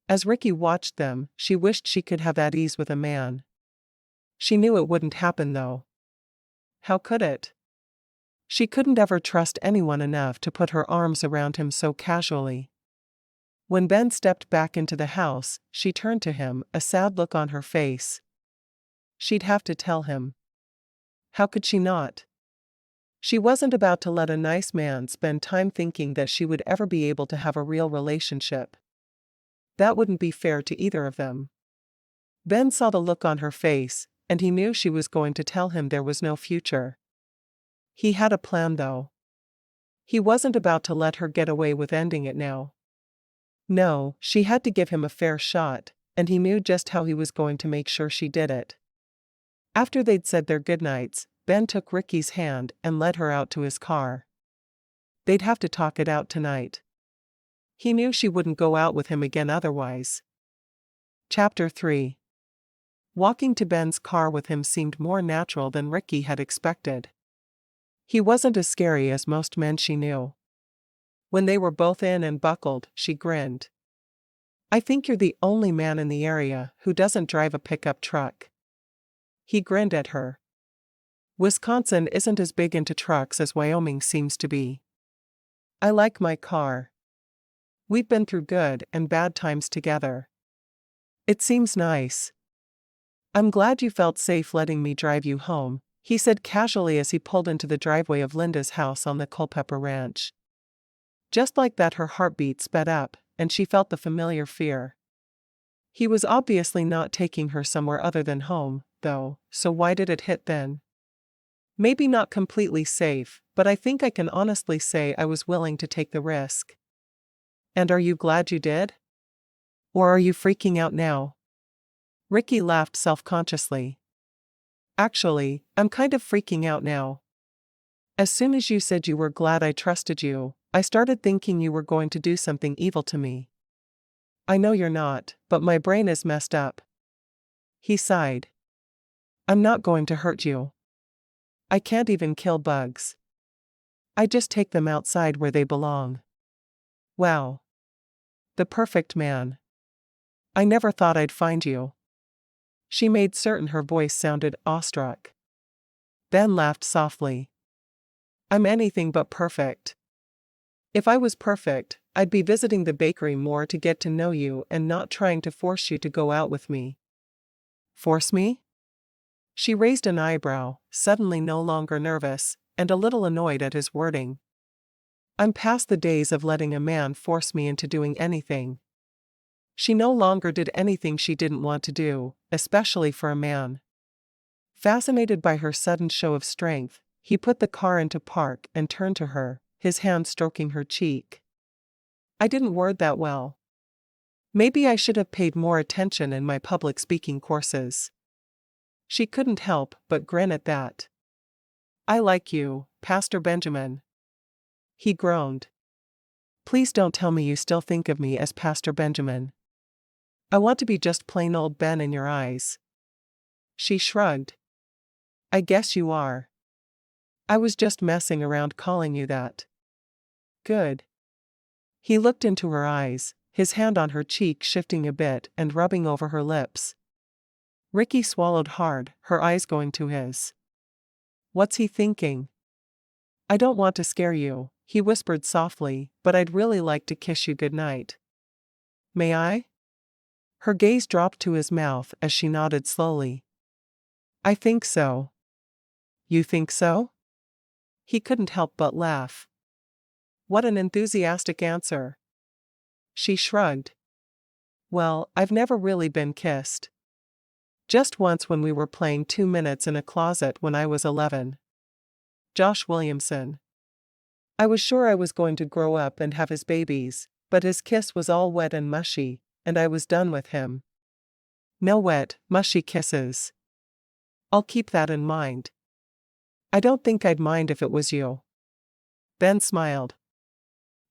As Rikki watched them, she wished she could have that ease with a man. She knew it wouldn't happen though. How could it? She couldn't ever trust anyone enough to put her arms around him so casually. When Ben stepped back into the house, she turned to him, a sad look on her face. She'd have to tell him. How could she not? She wasn't about to let a nice man spend time thinking that she would ever be able to have a real relationship. That wouldn't be fair to either of them. Ben saw the look on her face, and he knew she was going to tell him there was no future. He had a plan though. He wasn't about to let her get away with ending it now. No, she had to give him a fair shot, and he knew just how he was going to make sure she did it. After they'd said their goodnights, Ben took Rikki's hand and led her out to his car. They'd have to talk it out tonight. He knew she wouldn't go out with him again otherwise. Chapter 3. Walking to Ben's car with him seemed more natural than Rikki had expected. He wasn't as scary as most men she knew. When they were both in and buckled, she grinned. "I think you're the only man in the area who doesn't drive a pickup truck." He grinned at her. "Wisconsin isn't as big into trucks as Wyoming seems to be. I like my car. We've been through good and bad times together. It seems nice. I'm glad you felt safe letting me drive you home," he said casually as he pulled into the driveway of Linda's house on the Culpepper ranch. Just like that, her heartbeat sped up, and she felt the familiar fear. He was obviously not taking her somewhere other than home, though, so why did it hit then? "Maybe not completely safe, but I think I can honestly say I was willing to take the risk." "And are you glad you did? Or are you freaking out now?" Rikki laughed self-consciously. "Actually, I'm kind of freaking out now. As soon as you said you were glad I trusted you, I started thinking you were going to do something evil to me. I know you're not, but my brain is messed up." He sighed. "I'm not going to hurt you. I can't even kill bugs. I just take them outside where they belong." "Wow. The perfect man. I never thought I'd find you." She made certain her voice sounded awestruck. Ben laughed softly. "I'm anything but perfect. If I was perfect, I'd be visiting the bakery more to get to know you and not trying to force you to go out with me." "Force me?" She raised an eyebrow, suddenly no longer nervous, and a little annoyed at his wording. "I'm past the days of letting a man force me into doing anything." She no longer did anything she didn't want to do, especially for a man. Fascinated by her sudden show of strength, he put the car into park and turned to her, his hand stroking her cheek. "I didn't word that well. Maybe I should have paid more attention in my public speaking courses." She couldn't help but grin at that. "I like you, Pastor Benjamin." He groaned. "Please don't tell me you still think of me as Pastor Benjamin. I want to be just plain old Ben in your eyes." She shrugged. "I guess you are. I was just messing around calling you that." "Good." He looked into her eyes, his hand on her cheek shifting a bit and rubbing over her lips. Rikki swallowed hard, her eyes going to his. "What's he thinking?" "I don't want to scare you," he whispered softly, "but I'd really like to kiss you goodnight." "May I?" Her gaze dropped to his mouth as she nodded slowly. "I think so." "You think so?" He couldn't help but laugh. What an enthusiastic answer. She shrugged. "Well, I've never really been kissed. Just once when we were playing 2 minutes in a closet when I was 11. Josh Williamson. I was sure I was going to grow up and have his babies, but his kiss was all wet and mushy, and I was done with him. No wet, mushy kisses. I'll keep that in mind. I don't think I'd mind if it was you." Ben smiled.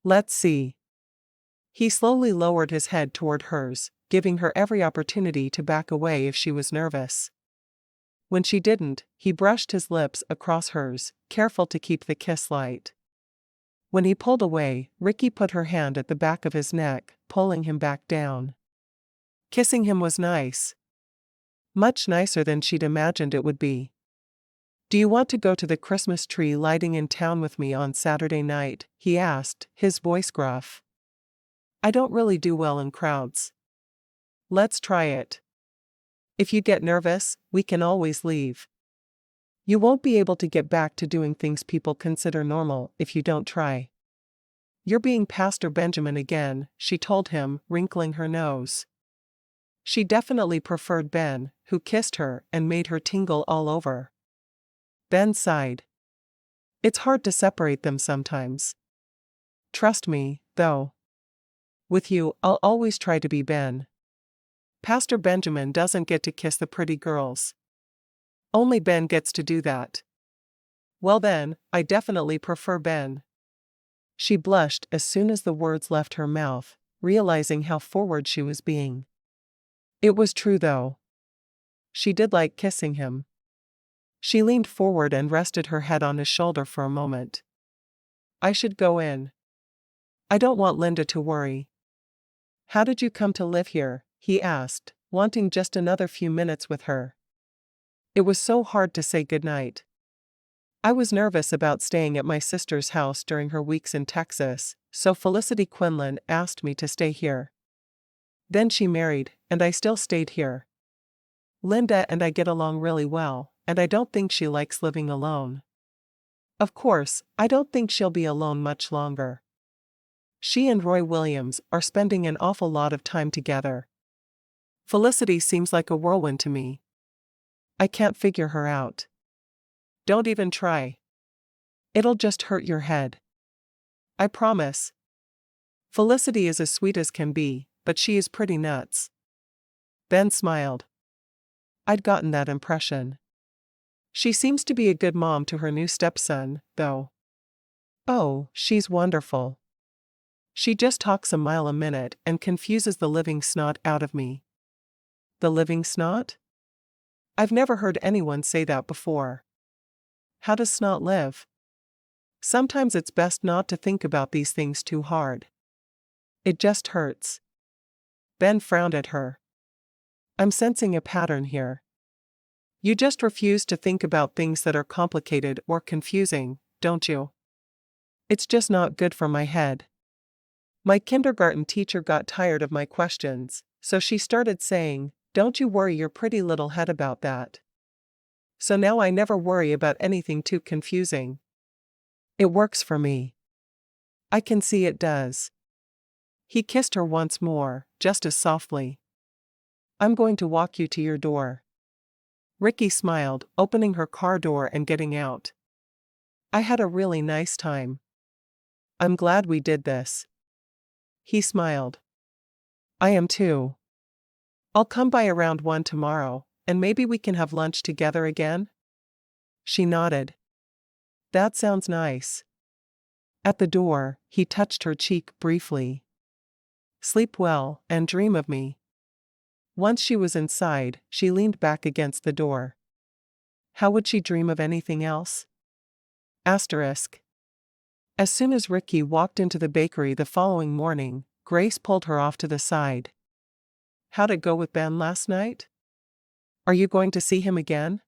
"Let's see." He slowly lowered his head toward hers, giving her every opportunity to back away if she was nervous. When she didn't, he brushed his lips across hers, careful to keep the kiss light. When he pulled away, Rikki put her hand at the back of his neck, pulling him back down. Kissing him was nice. Much nicer than she'd imagined it would be. "Do you want to go to the Christmas tree lighting in town with me on Saturday night?" he asked, his voice gruff. "I don't really do well in crowds." "Let's try it. If you get nervous, we can always leave." You won't be able to get back to doing things people consider normal if you don't try. You're being Pastor Benjamin again, she told him, wrinkling her nose. She definitely preferred Ben, who kissed her and made her tingle all over. Ben sighed. It's hard to separate them sometimes. Trust me, though. With you, I'll always try to be Ben. Pastor Benjamin doesn't get to kiss the pretty girls. Only Ben gets to do that. Well then, I definitely prefer Ben. She blushed as soon as the words left her mouth, realizing how forward she was being. It was true though. She did like kissing him. She leaned forward and rested her head on his shoulder for a moment. I should go in. I don't want Linda to worry. How did you come to live here? He asked, wanting just another few minutes with her. It was so hard to say goodnight. I was nervous about staying at my sister's house during her weeks in Texas, so Felicity Quinlan asked me to stay here. Then she married, and I still stayed here. Linda and I get along really well, and I don't think she likes living alone. Of course, I don't think she'll be alone much longer. She and Roy Williams are spending an awful lot of time together. Felicity seems like a whirlwind to me. I can't figure her out. Don't even try. It'll just hurt your head. I promise. Felicity is as sweet as can be, but she is pretty nuts. Ben smiled. I'd gotten that impression. She seems to be a good mom to her new stepson, though. Oh, she's wonderful. She just talks a mile a minute and confuses the living snot out of me. The living snot? I've never heard anyone say that before. How does snot live? Sometimes it's best not to think about these things too hard. It just hurts. Ben frowned at her. I'm sensing a pattern here. You just refuse to think about things that are complicated or confusing, don't you? It's just not good for my head. My kindergarten teacher got tired of my questions, so she started saying, "Don't you worry your pretty little head about that." So now I never worry about anything too confusing. It works for me. I can see it does. He kissed her once more, just as softly. I'm going to walk you to your door. Rikki smiled, opening her car door and getting out. I had a really nice time. I'm glad we did this. He smiled. I am too. I'll come by around 1 tomorrow, and maybe we can have lunch together again? She nodded. That sounds nice. At the door, he touched her cheek briefly. Sleep well, and dream of me. Once she was inside, she leaned back against the door. How would she dream of anything else? Asterisk. As soon as Rikki walked into the bakery the following morning, Grace pulled her off to the side. How'd it go with Ben last night? Are you going to see him again?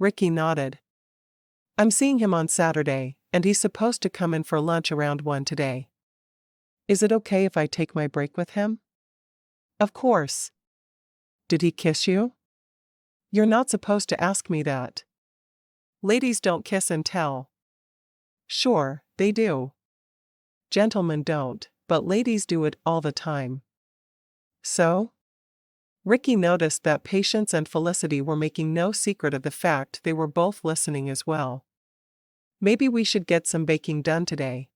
Rikki nodded. I'm seeing him on Saturday, and he's supposed to come in for lunch around 1 today. Is it okay if I take my break with him? Of course. Did he kiss you? You're not supposed to ask me that. Ladies don't kiss and tell. Sure, they do. Gentlemen don't, but ladies do it all the time. So? Rikki noticed that Patience and Felicity were making no secret of the fact they were both listening as well. Maybe we should get some baking done today.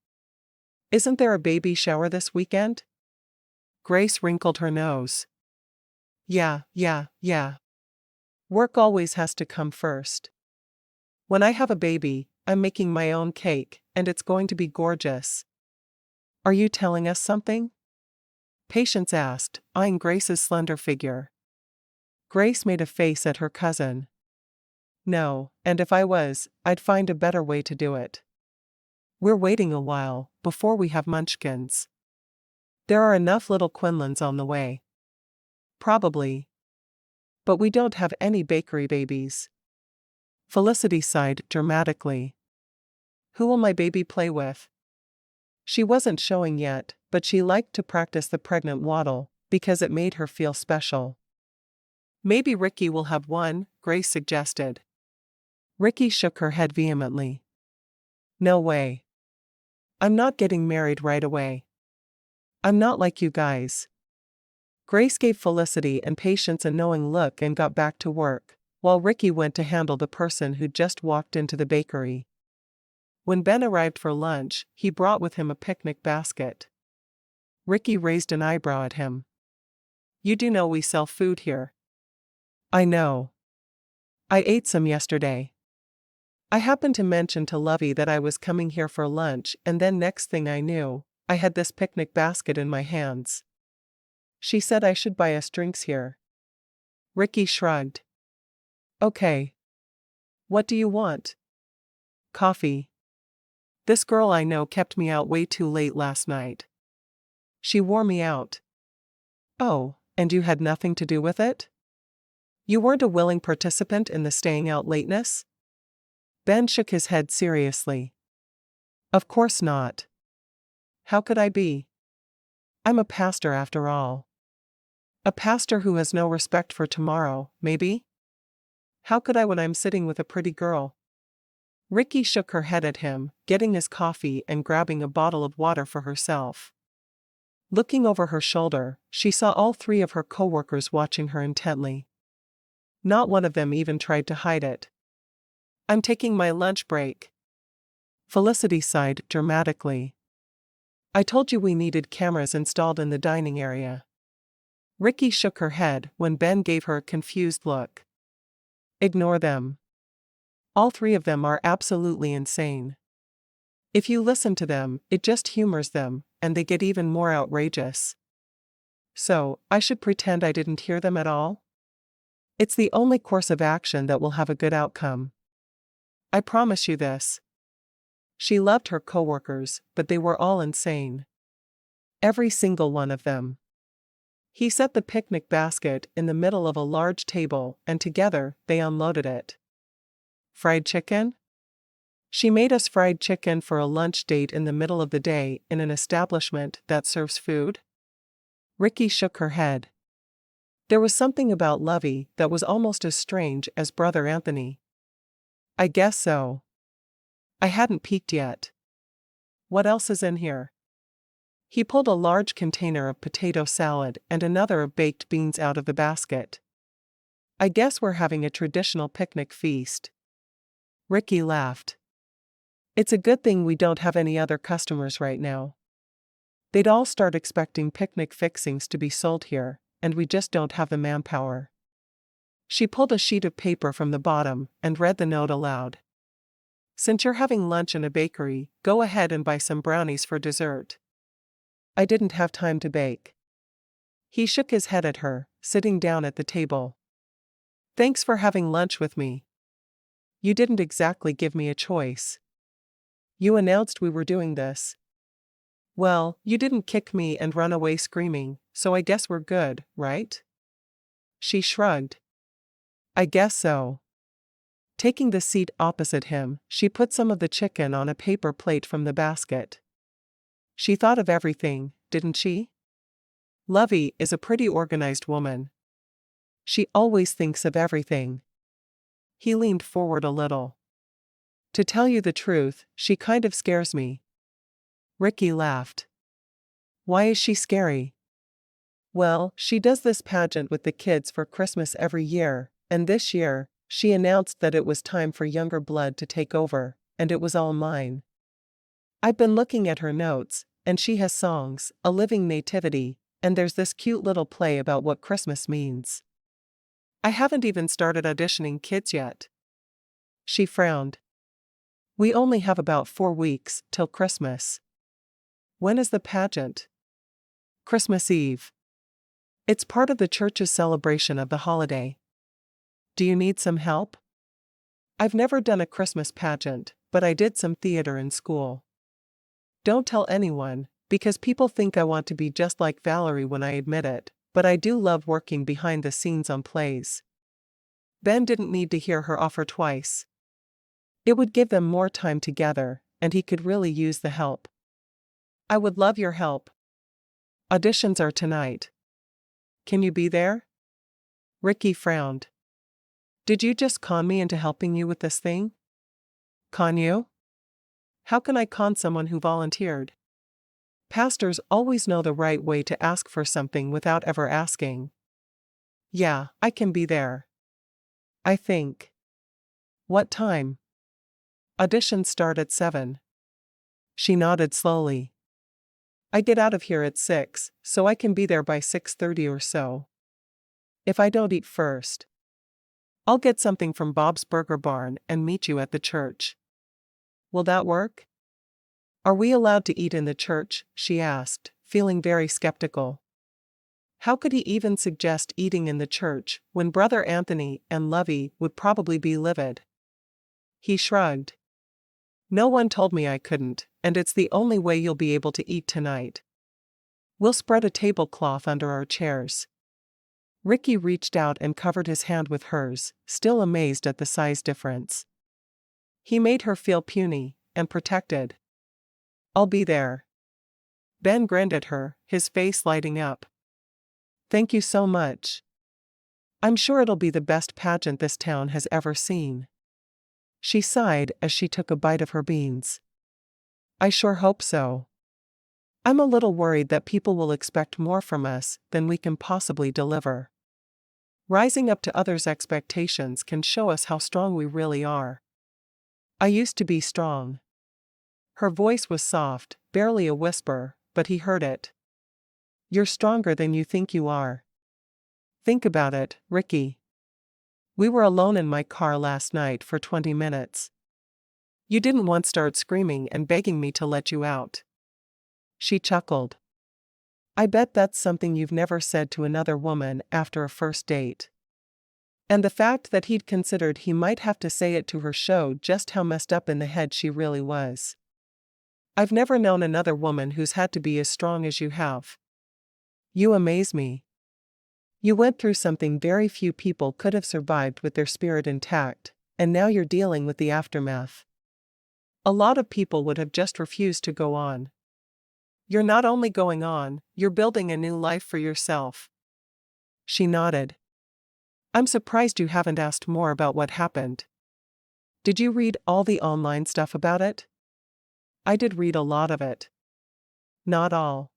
Isn't there a baby shower this weekend? Grace wrinkled her nose. Yeah. Work always has to come first. When I have a baby, I'm making my own cake, and it's going to be gorgeous. Are you telling us something? Patience asked, eyeing Grace's slender figure. Grace made a face at her cousin. No, and if I was, I'd find a better way to do it. We're waiting a while, before we have munchkins. There are enough little Quinlans on the way. Probably. But we don't have any bakery babies. Felicity sighed dramatically. Who will my baby play with? She wasn't showing yet, but she liked to practice the pregnant waddle, because it made her feel special. Maybe Rikki will have one, Grace suggested. Rikki shook her head vehemently. No way. I'm not getting married right away. I'm not like you guys. Grace gave Felicity and Patience a knowing look and got back to work, while Rikki went to handle the person who'd just walked into the bakery. When Ben arrived for lunch, he brought with him a picnic basket. Rikki raised an eyebrow at him. You do know we sell food here. I know. I ate some yesterday. I happened to mention to Lovey that I was coming here for lunch, and then next thing I knew, I had this picnic basket in my hands. She said I should buy us drinks here. Rikki shrugged. Okay. What do you want? Coffee. This girl I know kept me out way too late last night. She wore me out. Oh, and you had nothing to do with it? You weren't a willing participant in the staying out lateness? Ben shook his head seriously. Of course not. How could I be? I'm a pastor after all. A pastor who has no respect for tomorrow, maybe? How could I when I'm sitting with a pretty girl? Rikki shook her head at him, getting his coffee and grabbing a bottle of water for herself. Looking over her shoulder, she saw all three of her co-workers watching her intently. Not one of them even tried to hide it. I'm taking my lunch break. Felicity sighed dramatically. I told you we needed cameras installed in the dining area. Rikki shook her head when Ben gave her a confused look. Ignore them. All three of them are absolutely insane. If you listen to them, it just humors them, and they get even more outrageous. So, I should pretend I didn't hear them at all? It's the only course of action that will have a good outcome. I promise you this. She loved her coworkers, but they were all insane. Every single one of them. He set the picnic basket in the middle of a large table, and together, they unloaded it. Fried chicken? She made us fried chicken for a lunch date in the middle of the day in an establishment that serves food? Rikki shook her head. There was something about Lovey that was almost as strange as Brother Anthony. I guess so. I hadn't peeked yet. What else is in here? He pulled a large container of potato salad and another of baked beans out of the basket. I guess we're having a traditional picnic feast. Rikki laughed. It's a good thing we don't have any other customers right now. They'd all start expecting picnic fixings to be sold here, and we just don't have the manpower. She pulled a sheet of paper from the bottom and read the note aloud. Since you're having lunch in a bakery, go ahead and buy some brownies for dessert. I didn't have time to bake. He shook his head at her, sitting down at the table. Thanks for having lunch with me. You didn't exactly give me a choice. You announced we were doing this. Well, you didn't kick me and run away screaming, so I guess we're good, right? She shrugged. I guess so. Taking the seat opposite him, she put some of the chicken on a paper plate from the basket. She thought of everything, didn't she? Lovey is a pretty organized woman. She always thinks of everything. He leaned forward a little. To tell you the truth, she kind of scares me. Rikki laughed. Why is she scary? Well, she does this pageant with the kids for Christmas every year, and this year, she announced that it was time for younger blood to take over, and it was all mine. I've been looking at her notes, and she has songs, a living nativity, and there's this cute little play about what Christmas means. I haven't even started auditioning kids yet. She frowned. We only have about 4 weeks till Christmas. When is the pageant? Christmas Eve. It's part of the church's celebration of the holiday. Do you need some help? I've never done a Christmas pageant, but I did some theater in school. Don't tell anyone, because people think I want to be just like Valerie when I admit it, but I do love working behind the scenes on plays. Ben didn't need to hear her offer twice. It would give them more time together, and he could really use the help. I would love your help. Auditions are tonight. Can you be there? Rikki frowned. Did you just con me into helping you with this thing? Con you? How can I con someone who volunteered? Pastors always know the right way to ask for something without ever asking. Yeah, I can be there. I think. What time? Auditions start at 7. She nodded slowly. I get out of here at 6, so I can be there by 6:30 or so. If I don't eat first, I'll get something from Bob's Burger Barn and meet you at the church. Will that work? Are we allowed to eat in the church? She asked, feeling very skeptical. How could he even suggest eating in the church when Brother Anthony and Lovey would probably be livid? He shrugged. No one told me I couldn't, and it's the only way you'll be able to eat tonight. We'll spread a tablecloth under our chairs. Rikki reached out and covered his hand with hers, still amazed at the size difference. He made her feel puny and protected. I'll be there. Ben grinned at her, his face lighting up. Thank you so much. I'm sure it'll be the best pageant this town has ever seen. She sighed as she took a bite of her beans. I sure hope so. I'm a little worried that people will expect more from us than we can possibly deliver. Rising up to others' expectations can show us how strong we really are. I used to be strong. Her voice was soft, barely a whisper, but he heard it. You're stronger than you think you are. Think about it, Rikki. We were alone in my car last night for 20 minutes. You didn't once start screaming and begging me to let you out. She chuckled. I bet that's something you've never said to another woman after a first date. And the fact that he'd considered he might have to say it to her showed just how messed up in the head she really was. I've never known another woman who's had to be as strong as you have. You amaze me. You went through something very few people could have survived with their spirit intact, and now you're dealing with the aftermath. A lot of people would have just refused to go on. You're not only going on, you're building a new life for yourself. She nodded. I'm surprised you haven't asked more about what happened. Did you read all the online stuff about it? I did read a lot of it. Not all.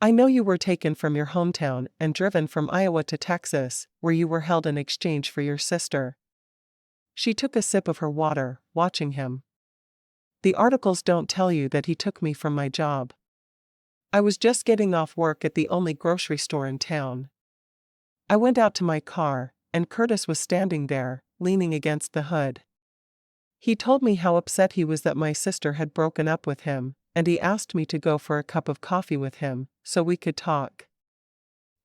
I know you were taken from your hometown and driven from Iowa to Texas, where you were held in exchange for your sister. She took a sip of her water, watching him. The articles don't tell you that he took me from my job. I was just getting off work at the only grocery store in town. I went out to my car, and Curtis was standing there, leaning against the hood. He told me how upset he was that my sister had broken up with him, and he asked me to go for a cup of coffee with him, so we could talk.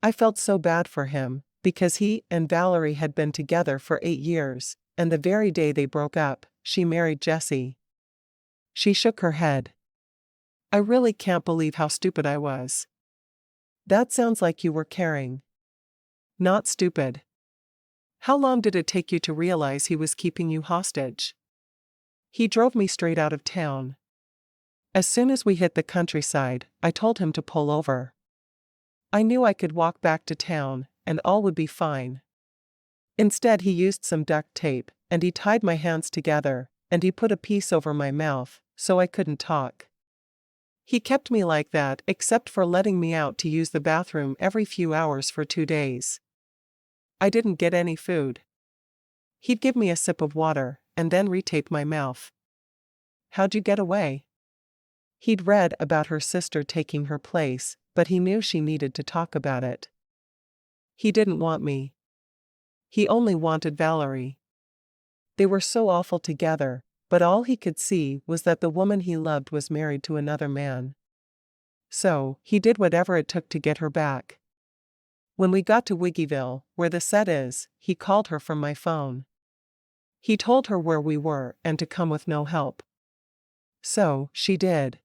I felt so bad for him, because he and Valerie had been together for 8 years, and the very day they broke up, she married Jesse. She shook her head. I really can't believe how stupid I was. That sounds like you were caring. Not stupid. How long did it take you to realize he was keeping you hostage? He drove me straight out of town. As soon as we hit the countryside, I told him to pull over. I knew I could walk back to town, and all would be fine. Instead, he used some duct tape, and he tied my hands together, and he put a piece over my mouth, so I couldn't talk. He kept me like that except for letting me out to use the bathroom every few hours for 2 days. I didn't get any food. He'd give me a sip of water, and then retape my mouth. How'd you get away? He'd read about her sister taking her place, but he knew she needed to talk about it. He didn't want me. He only wanted Valerie. They were so awful together, but all he could see was that the woman he loved was married to another man. So, he did whatever it took to get her back. When we got to Wiggyville, where the set is, he called her from my phone. He told her where we were and to come with no help. So, she did.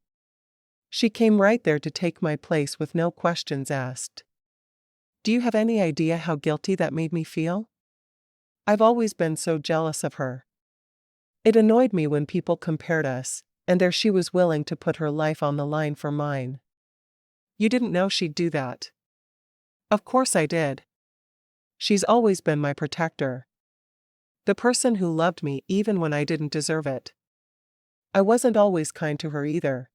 She came right there to take my place with no questions asked. Do you have any idea how guilty that made me feel? I've always been so jealous of her. It annoyed me when people compared us, and there she was willing to put her life on the line for mine. You didn't know she'd do that. Of course I did. She's always been my protector. The person who loved me even when I didn't deserve it. I wasn't always kind to her either.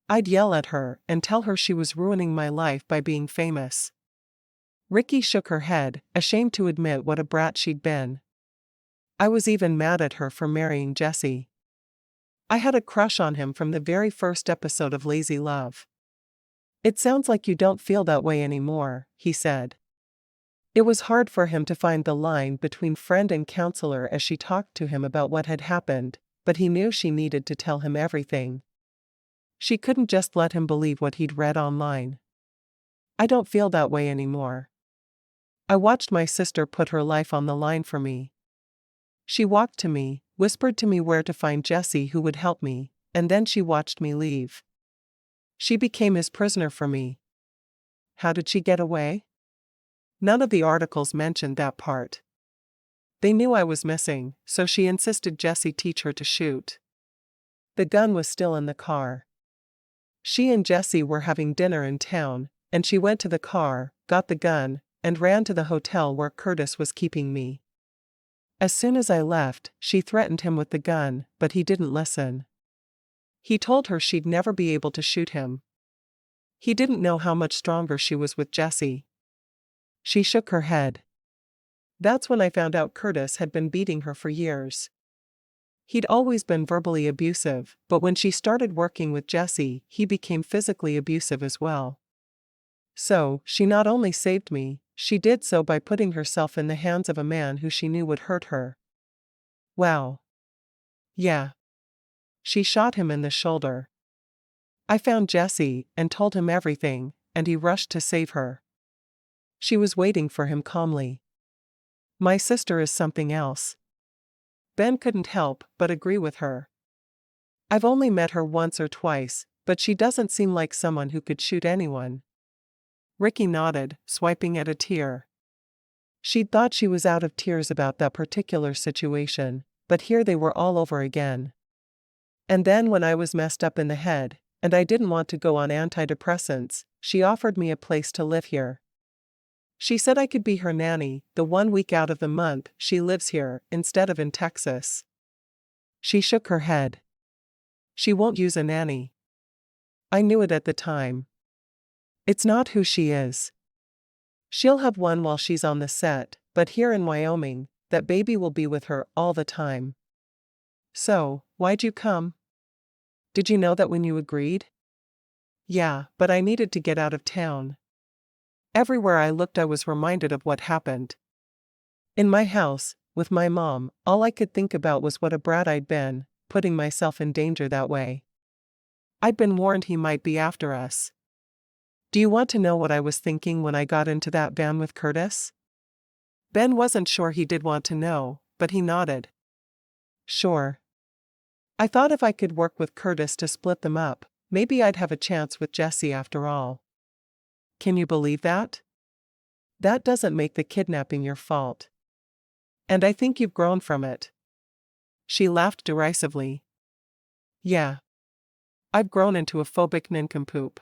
I'd yell at her and tell her she was ruining my life by being famous. Rikki shook her head, ashamed to admit what a brat she'd been. I was even mad at her for marrying Jesse. I had a crush on him from the very first episode of Lazy Love. It sounds like you don't feel that way anymore, he said. It was hard for him to find the line between friend and counselor as she talked to him about what had happened, but he knew she needed to tell him everything. She couldn't just let him believe what he'd read online. I don't feel that way anymore. I watched my sister put her life on the line for me. She walked to me, whispered to me where to find Jesse who would help me, and then she watched me leave. She became his prisoner for me. How did she get away? None of the articles mentioned that part. They knew I was missing, so she insisted Jesse teach her to shoot. The gun was still in the car. She and Jesse were having dinner in town, and she went to the car, got the gun, and ran to the hotel where Curtis was keeping me. As soon as I left, she threatened him with the gun, but he didn't listen. He told her she'd never be able to shoot him. He didn't know how much stronger she was with Jesse. She shook her head. That's when I found out Curtis had been beating her for years. He'd always been verbally abusive, but when she started working with Jesse, he became physically abusive as well. So, she not only saved me, she did so by putting herself in the hands of a man who she knew would hurt her. Wow. Yeah. She shot him in the shoulder. I found Jesse and told him everything, and he rushed to save her. She was waiting for him calmly. My sister is something else. Ben couldn't help but agree with her. I've only met her once or twice, but she doesn't seem like someone who could shoot anyone. Rikki nodded, swiping at a tear. She'd thought she was out of tears about that particular situation, but here they were all over again. And then when I was messed up in the head, and I didn't want to go on antidepressants, she offered me a place to live here. She said I could be her nanny the 1 week out of the month she lives here instead of in Texas. She shook her head. She won't use a nanny. I knew it at the time. It's not who she is. She'll have one while she's on the set, but here in Wyoming, that baby will be with her all the time. So, why'd you come? Did you know that when you agreed? Yeah, but I needed to get out of town. Everywhere I looked I was reminded of what happened. In my house, with my mom, all I could think about was what a brat I'd been, putting myself in danger that way. I'd been warned he might be after us. Do you want to know what I was thinking when I got into that van with Curtis? Ben wasn't sure he did want to know, but he nodded. Sure. I thought if I could work with Curtis to split them up, maybe I'd have a chance with Jesse after all. Can you believe that? That doesn't make the kidnapping your fault. And I think you've grown from it. She laughed derisively. Yeah. I've grown into a phobic nincompoop.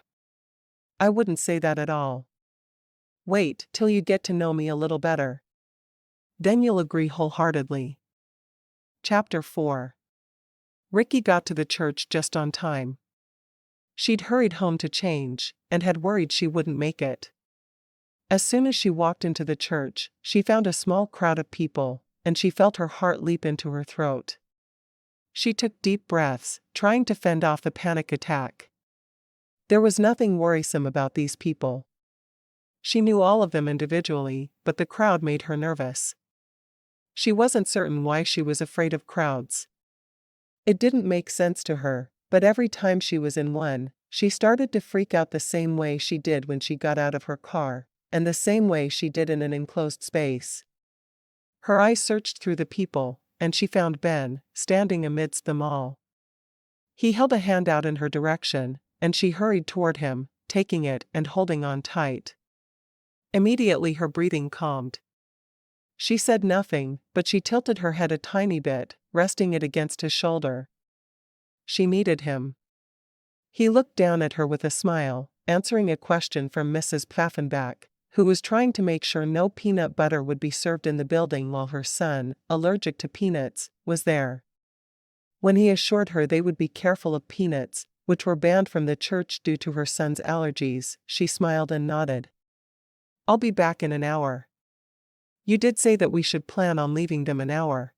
I wouldn't say that at all. Wait till you get to know me a little better. Then you'll agree wholeheartedly. Chapter 4. Rikki got to the church just on time. She'd hurried home to change, and had worried she wouldn't make it. As soon as she walked into the church, she found a small crowd of people, and she felt her heart leap into her throat. She took deep breaths, trying to fend off the panic attack. There was nothing worrisome about these people. She knew all of them individually, but the crowd made her nervous. She wasn't certain why she was afraid of crowds. It didn't make sense to her, but every time she was in one, she started to freak out the same way she did when she got out of her car, and the same way she did in an enclosed space. Her eyes searched through the people, and she found Ben, standing amidst them all. He held a hand out in her direction, and she hurried toward him, taking it and holding on tight. Immediately her breathing calmed. She said nothing, but she tilted her head a tiny bit, resting it against his shoulder. She needed him. He looked down at her with a smile, answering a question from Mrs. Pfaffenbach, who was trying to make sure no peanut butter would be served in the building while her son, allergic to peanuts, was there. When he assured her they would be careful of peanuts, which were banned from the church due to her son's allergies, she smiled and nodded. "I'll be back in an hour." "You did say that we should plan on leaving them an hour."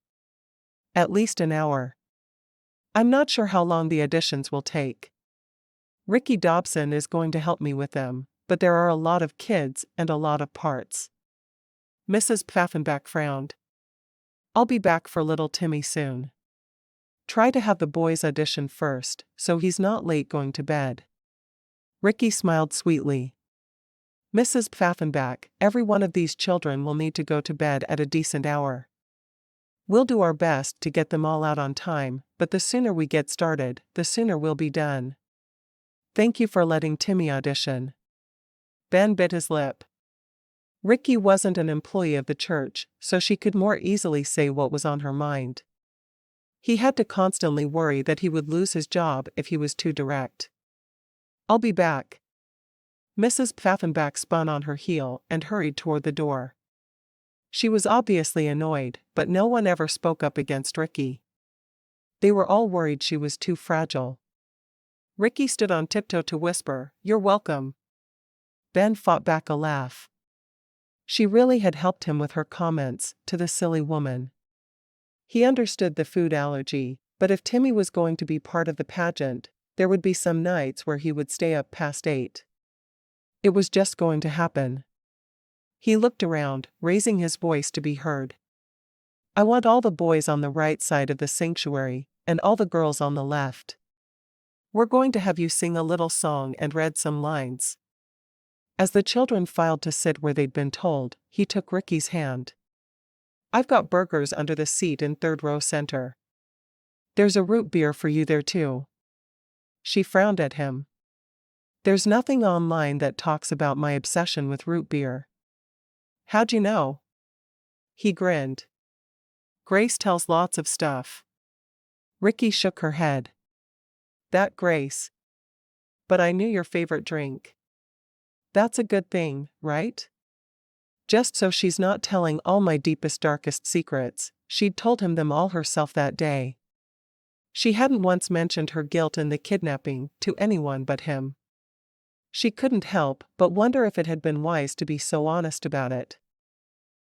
"At least an hour. I'm not sure how long the additions will take. Rikki Dobson is going to help me with them, but there are a lot of kids and a lot of parts." Mrs. Pfaffenbach frowned. "I'll be back for little Timmy soon. Try to have the boys audition first, so he's not late going to bed." Rikki smiled sweetly. "Mrs. Pfaffenbach, every one of these children will need to go to bed at a decent hour. We'll do our best to get them all out on time, but the sooner we get started, the sooner we'll be done. Thank you for letting Timmy audition." Ben bit his lip. Rikki wasn't an employee of the church, so she could more easily say what was on her mind. He had to constantly worry that he would lose his job if he was too direct. "I'll be back." Mrs. Pfaffenbach spun on her heel and hurried toward the door. She was obviously annoyed, but no one ever spoke up against Rikki. They were all worried she was too fragile. Rikki stood on tiptoe to whisper, "You're welcome." Ben fought back a laugh. She really had helped him with her comments to the silly woman. He understood the food allergy, but if Timmy was going to be part of the pageant, there would be some nights where he would stay up past 8. It was just going to happen. He looked around, raising his voice to be heard. "I want all the boys on the right side of the sanctuary, and all the girls on the left. We're going to have you sing a little song and read some lines." As the children filed to sit where they'd been told, he took Rikki's hand. "I've got burgers under the seat in third row center. There's a root beer for you there too." She frowned at him. "There's nothing online that talks about my obsession with root beer." "How'd you know?" He grinned. "Grace tells lots of stuff." Rikki shook her head. "That Grace. But I knew your favorite drink." "That's a good thing, right?" Just so she's not telling all my deepest darkest secrets, she'd told him them all herself that day. She hadn't once mentioned her guilt in the kidnapping to anyone but him. She couldn't help but wonder if it had been wise to be so honest about it.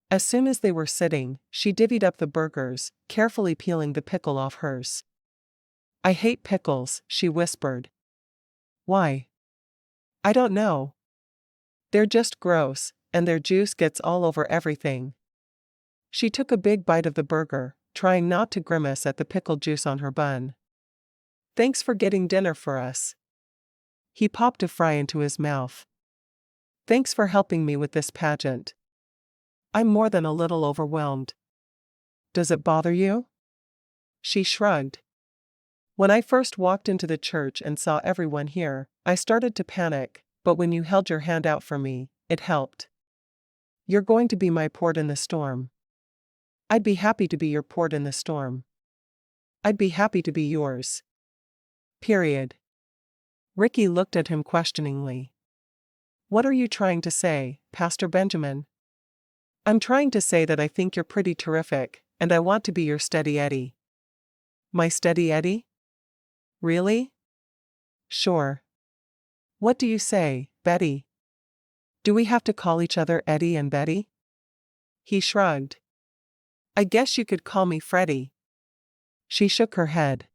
As soon as they were sitting, she divvied up the burgers, carefully peeling the pickle off hers. "I hate pickles," she whispered. "Why?" "I don't know. They're just gross, and their juice gets all over everything." She took a big bite of the burger, trying not to grimace at the pickle juice on her bun. "Thanks for getting dinner for us." He popped a fry into his mouth. "Thanks for helping me with this pageant. I'm more than a little overwhelmed." "Does it bother you?" She shrugged. "When I first walked into the church and saw everyone here, I started to panic, but when you held your hand out for me, it helped. You're going to be my port in the storm." "I'd be happy to be your port in the storm." "I'd be happy to be yours. Period." Rikki looked at him questioningly. "What are you trying to say, Pastor Benjamin?" "I'm trying to say that I think you're pretty terrific, and I want to be your steady Eddie." "My steady Eddie? Really?" "Sure. What do you say, Betty? Do we have to call each other Eddie and Betty?" He shrugged. "I guess you could call me Freddie." She shook her head.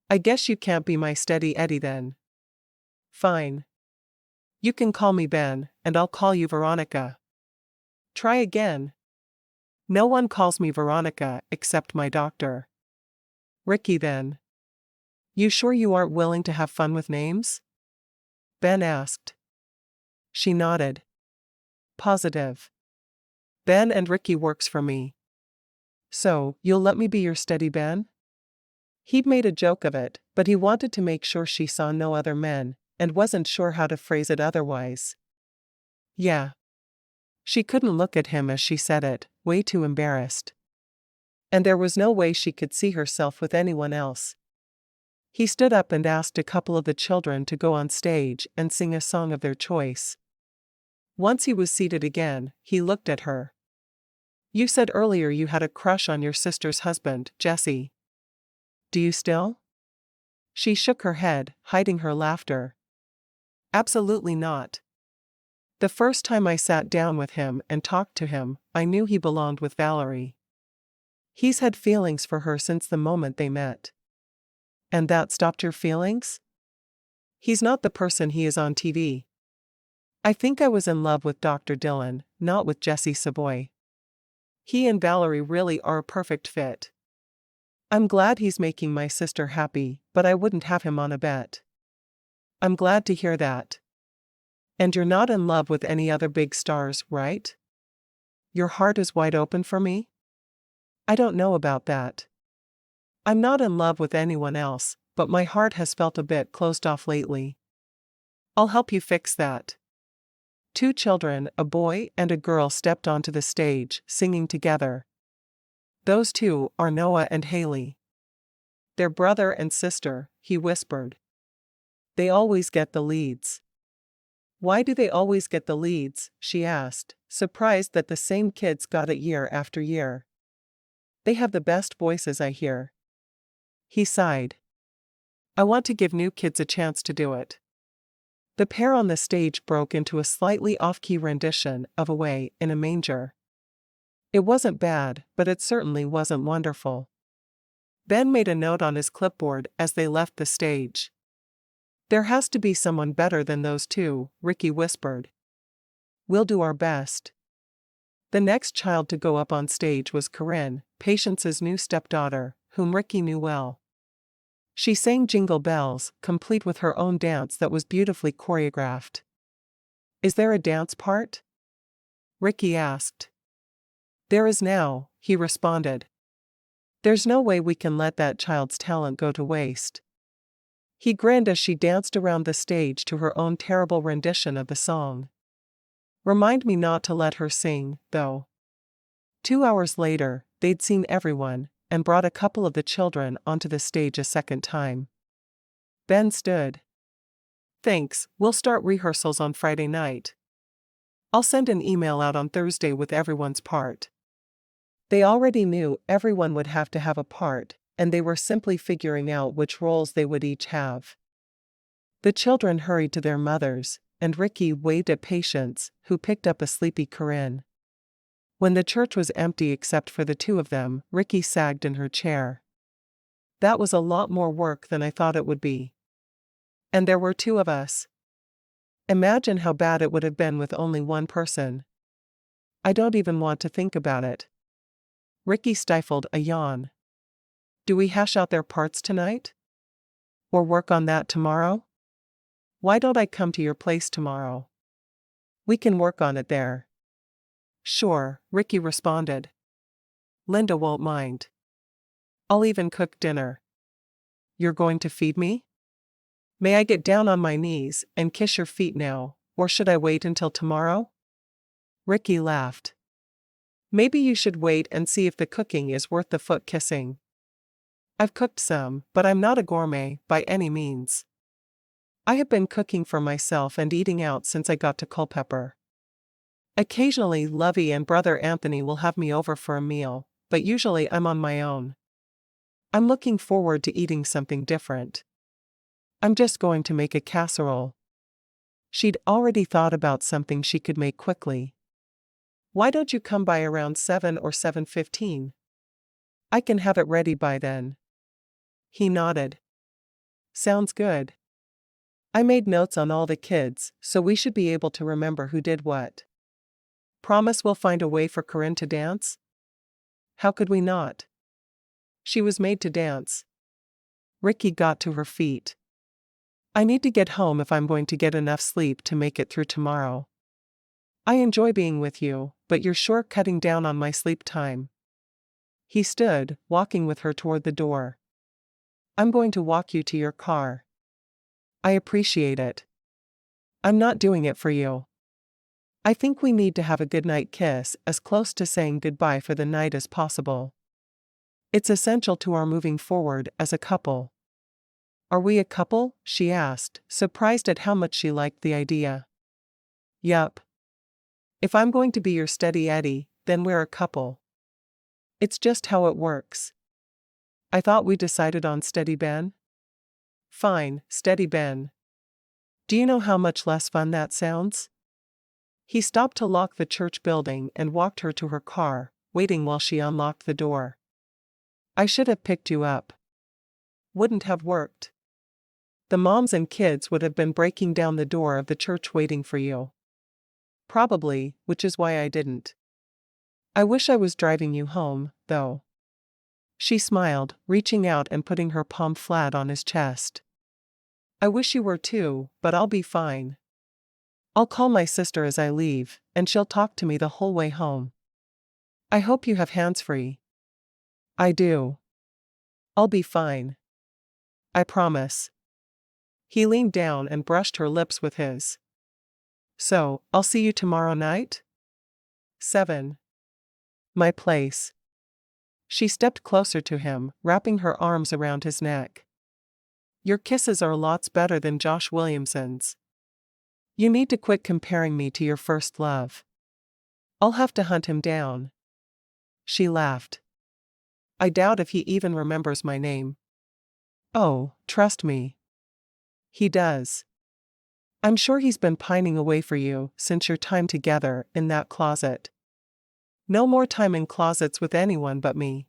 "I guess you can't be my steady Eddie then." "Fine. You can call me Ben, and I'll call you Veronica." "Try again." "No one calls me Veronica except my doctor." "Rikki then." "You sure you aren't willing to have fun with names?" Ben asked. She nodded. "Positive. Ben and Rikki works for me." "So, you'll let me be your steady Ben?" He'd made a joke of it, but he wanted to make sure she saw no other men, and wasn't sure how to phrase it otherwise. "Yeah." She couldn't look at him as she said it, way too embarrassed. And there was no way she could see herself with anyone else. He stood up and asked a couple of the children to go on stage and sing a song of their choice. Once he was seated again, he looked at her. You said earlier you had a crush on your sister's husband, Jesse. Do you still? She shook her head, hiding her laughter. Absolutely not. The first time I sat down with him and talked to him, I knew he belonged with Valerie. He's had feelings for her since the moment they met. And that stopped your feelings? He's not the person he is on TV. I think I was in love with Dr. Dillon, not with Jesse Savoy. He and Valerie really are a perfect fit. I'm glad he's making my sister happy, but I wouldn't have him on a bet. I'm glad to hear that. And you're not in love with any other big stars, right? Your heart is wide open for me? I don't know about that. I'm not in love with anyone else, but my heart has felt a bit closed off lately. I'll help you fix that. 2 children, a boy and a girl, stepped onto the stage, singing together. Those 2 are Noah and Haley. They're brother and sister, he whispered. They always get the leads. Why do they always get the leads? She asked, surprised that the same kids got it year after year. They have the best voices, I hear. He sighed. I want to give new kids a chance to do it. The pair on the stage broke into a slightly off-key rendition of Away in a Manger. It wasn't bad, but it certainly wasn't wonderful. Ben made a note on his clipboard as they left the stage. There has to be someone better than those 2, Rikki whispered. We'll do our best. The next child to go up on stage was Corinne, Patience's new stepdaughter, whom Rikki knew well. She sang Jingle Bells, complete with her own dance that was beautifully choreographed. Is there a dance part? Rikki asked. There is now, he responded. There's no way we can let that child's talent go to waste. He grinned as she danced around the stage to her own terrible rendition of the song. Remind me not to let her sing, though. 2 hours later, they'd seen everyone, and brought a couple of the children onto the stage a second time. Ben stood. Thanks, we'll start rehearsals on Friday night. I'll send an email out on Thursday with everyone's part. They already knew everyone would have to have a part, and they were simply figuring out which roles they would each have. The children hurried to their mothers, and Rikki waved at Patience, who picked up a sleepy Corinne. When the church was empty except for the 2 of them, Rikki sagged in her chair. That was a lot more work than I thought it would be. And there were 2 of us. Imagine how bad it would have been with only one person. I don't even want to think about it. Rikki stifled a yawn. Do we hash out their parts tonight? Or work on that tomorrow? Why don't I come to your place tomorrow? We can work on it there. Sure, Rikki responded. Linda won't mind. I'll even cook dinner. You're going to feed me? May I get down on my knees and kiss your feet now, or should I wait until tomorrow? Rikki laughed. Maybe you should wait and see if the cooking is worth the foot kissing. I've cooked some, but I'm not a gourmet by any means. I have been cooking for myself and eating out since I got to Culpepper. Occasionally Lovey and brother Anthony will have me over for a meal, but usually I'm on my own. I'm looking forward to eating something different. I'm just going to make a casserole. She'd already thought about something she could make quickly. Why don't you come by around 7 or 7:15? I can have it ready by then. He nodded. Sounds good. I made notes on all the kids, so we should be able to remember who did what. Promise we'll find a way for Corinne to dance? How could we not? She was made to dance. Rikki got to her feet. I need to get home if I'm going to get enough sleep to make it through tomorrow. I enjoy being with you, but you're sure cutting down on my sleep time. He stood, walking with her toward the door. I'm going to walk you to your car. I appreciate it. I'm not doing it for you. I think we need to have a goodnight kiss as close to saying goodbye for the night as possible. It's essential to our moving forward as a couple. Are we a couple? She asked, surprised at how much she liked the idea. Yup. If I'm going to be your steady Eddie, then we're a couple. It's just how it works. I thought we decided on Steady Ben? Fine, Steady Ben. Do you know how much less fun that sounds? He stopped to lock the church building and walked her to her car, waiting while she unlocked the door. I should have picked you up. Wouldn't have worked. The moms and kids would have been breaking down the door of the church waiting for you. Probably, which is why I didn't. I wish I was driving you home, though. She smiled, reaching out and putting her palm flat on his chest. I wish you were too, but I'll be fine. I'll call my sister as I leave, and she'll talk to me the whole way home. I hope you have hands-free. I do. I'll be fine. I promise. He leaned down and brushed her lips with his. So, I'll see you tomorrow night? 7. My place. She stepped closer to him, wrapping her arms around his neck. Your kisses are lots better than Josh Williamson's. You need to quit comparing me to your first love. I'll have to hunt him down. She laughed. I doubt if he even remembers my name. Oh, trust me. He does. I'm sure he's been pining away for you since your time together in that closet. No more time in closets with anyone but me.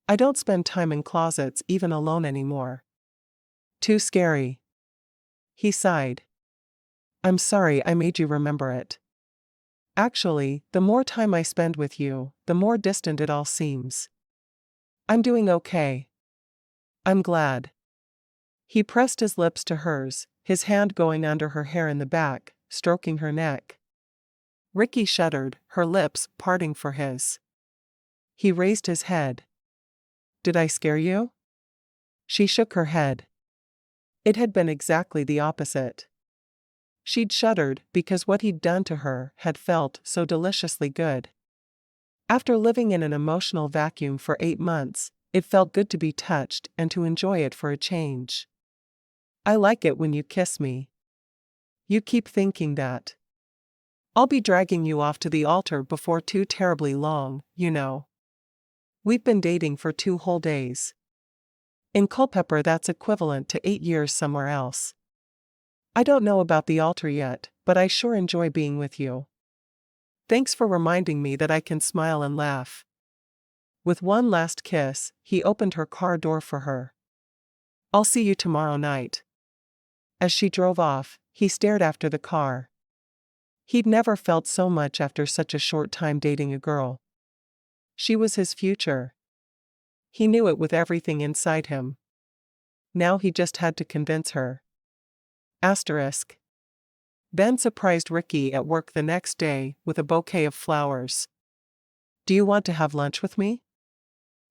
I don't spend time in closets even alone anymore. Too scary. He sighed. I'm sorry I made you remember it. Actually, the more time I spend with you, the more distant it all seems. I'm doing okay. I'm glad. He pressed his lips to hers, his hand going under her hair in the back, stroking her neck. Rikki shuddered, her lips parting for his. He raised his head. Did I scare you? She shook her head. It had been exactly the opposite. She'd shuddered because what he'd done to her had felt so deliciously good. After living in an emotional vacuum for 8 months, it felt good to be touched and to enjoy it for a change. I like it when you kiss me. You keep thinking that. I'll be dragging you off to the altar before too terribly long, you know. We've been dating for 2 whole days. In Culpepper, that's equivalent to 8 years somewhere else. I don't know about the altar yet, but I sure enjoy being with you. Thanks for reminding me that I can smile and laugh. With one last kiss, he opened her car door for her. I'll see you tomorrow night. As she drove off, he stared after the car. He'd never felt so much after such a short time dating a girl. She was his future. He knew it with everything inside him. Now he just had to convince her. Asterisk. Ben surprised Rikki at work the next day with a bouquet of flowers. Do you want to have lunch with me?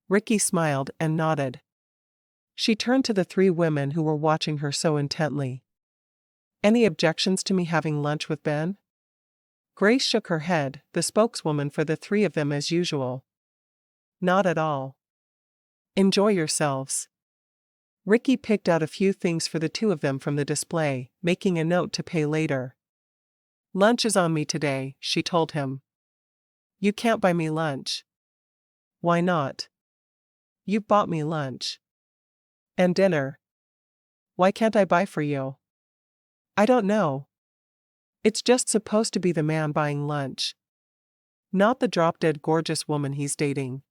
Rikki smiled and nodded. She turned to the 3 women who were watching her so intently. Any objections to me having lunch with Ben? Grace shook her head, the spokeswoman for the 3 of them as usual. Not at all. Enjoy yourselves. Rikki picked out a few things for the 2 of them from the display, making a note to pay later. Lunch is on me today, she told him. You can't buy me lunch. Why not? You bought me lunch. And dinner. Why can't I buy for you? I don't know. It's just supposed to be the man buying lunch. Not the drop-dead gorgeous woman he's dating.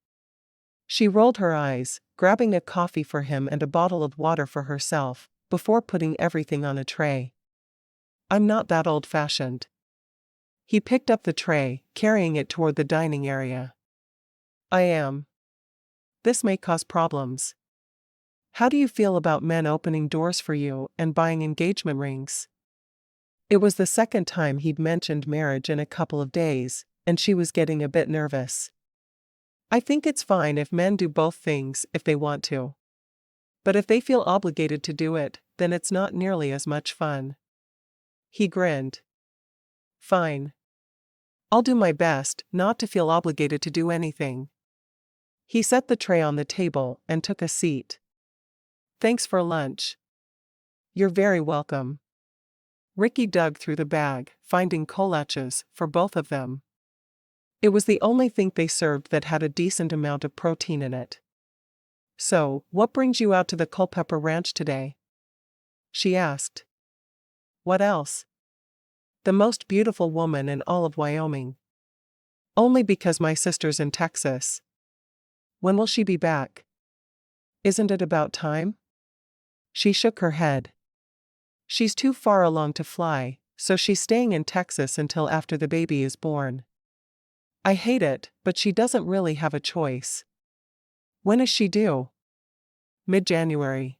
She rolled her eyes, grabbing a coffee for him and a bottle of water for herself, before putting everything on a tray. I'm not that old-fashioned. He picked up the tray, carrying it toward the dining area. I am. This may cause problems. How do you feel about men opening doors for you and buying engagement rings? It was the second time he'd mentioned marriage in a couple of days, and she was getting a bit nervous. I think it's fine if men do both things if they want to. But if they feel obligated to do it, then it's not nearly as much fun. He grinned. Fine. I'll do my best not to feel obligated to do anything. He set the tray on the table and took a seat. Thanks for lunch. You're very welcome. Rikki dug through the bag, finding kolaches for both of them. It was the only thing they served that had a decent amount of protein in it. "So, what brings you out to the Culpepper ranch today?" she asked. "What else? The most beautiful woman in all of Wyoming." "Only because my sister's in Texas." "When will she be back?" "Isn't it about time?" She shook her head. "She's too far along to fly, so she's staying in Texas until after the baby is born." "I hate it, but she doesn't really have a choice." "When is she due?" "Mid-January."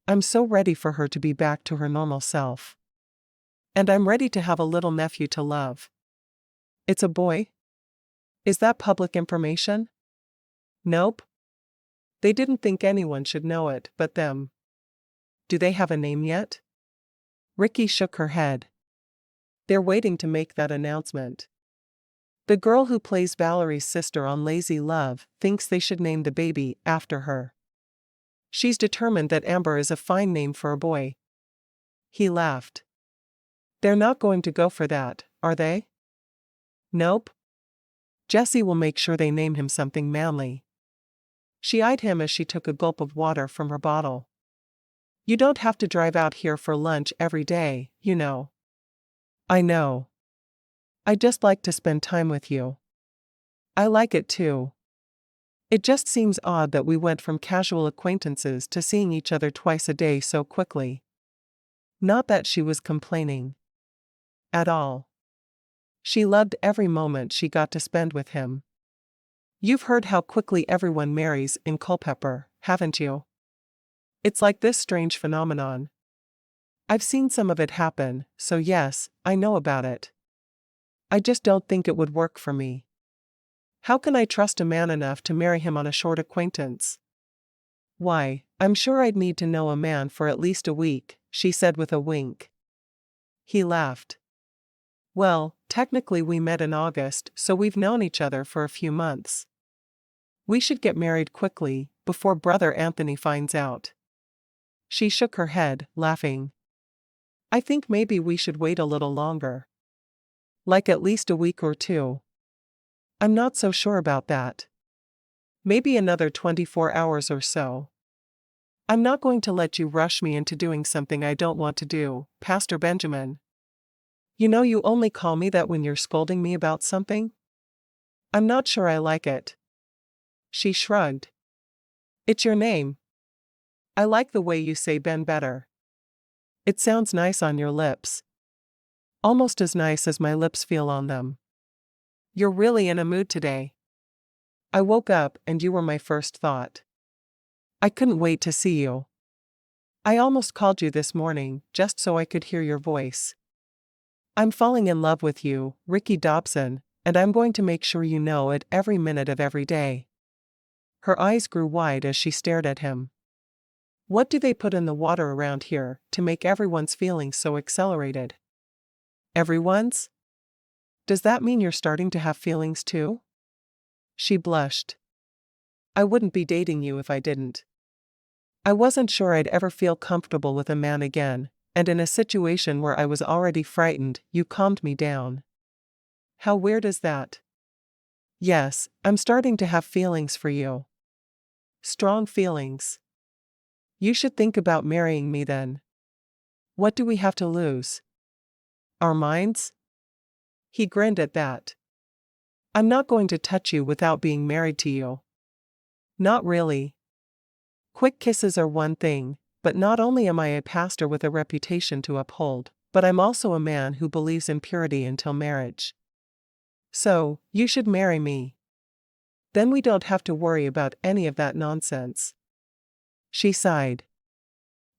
"I'm so ready for her to be back to her normal self. And I'm ready to have a little nephew to love." "It's a boy?" "Is that public information?" "Nope. They didn't think anyone should know it but them." "Do they have a name yet?" Rikki shook her head. "They're waiting to make that announcement. The girl who plays Valerie's sister on Lazy Love thinks they should name the baby after her. She's determined that Amber is a fine name for a boy." He laughed. "They're not going to go for that, are they?" "Nope. Jessie will make sure they name him something manly." She eyed him as she took a gulp of water from her bottle. "You don't have to drive out here for lunch every day, you know." "I know. I just like to spend time with you." "I like it too. It just seems odd that we went from casual acquaintances to seeing each other twice a day so quickly." Not that she was complaining. At all. She loved every moment she got to spend with him. "You've heard how quickly everyone marries in Culpepper, haven't you? It's like this strange phenomenon. I've seen some of it happen, so yes, I know about it. I just don't think it would work for me. How can I trust a man enough to marry him on a short acquaintance?" "Why, I'm sure I'd need to know a man for at least a week," she said with a wink. He laughed. "Well, technically we met in August, so we've known each other for a few months. We should get married quickly, before Brother Anthony finds out." She shook her head, laughing. "I think maybe we should wait a little longer. Like at least a week or two." "I'm not so sure about that. Maybe another 24 hours or so. I'm not going to let you rush me into doing something I don't want to do, Pastor Benjamin. You know you only call me that when you're scolding me about something. I'm not sure I like it." She shrugged. "It's your name. I like the way you say Ben better. It sounds nice on your lips. Almost as nice as my lips feel on them. You're really in a mood today. I woke up and you were my first thought. I couldn't wait to see you. I almost called you this morning, just so I could hear your voice. I'm falling in love with you, Rikki Dobson, and I'm going to make sure you know it every minute of every day." Her eyes grew wide as she stared at him. "What do they put in the water around here to make everyone's feelings so accelerated?" "Everyone's? Does that mean you're starting to have feelings too?" She blushed. "I wouldn't be dating you if I didn't. I wasn't sure I'd ever feel comfortable with a man again, and in a situation where I was already frightened, you calmed me down." "How weird is that?" "Yes, I'm starting to have feelings for you. Strong feelings. You should think about marrying me then." "What do we have to lose?" "Our minds?" He grinned at that. "I'm not going to touch you without being married to you." "Not really. Quick kisses are one thing, but not only am I a pastor with a reputation to uphold, but I'm also a man who believes in purity until marriage. So, you should marry me. Then we don't have to worry about any of that nonsense." She sighed.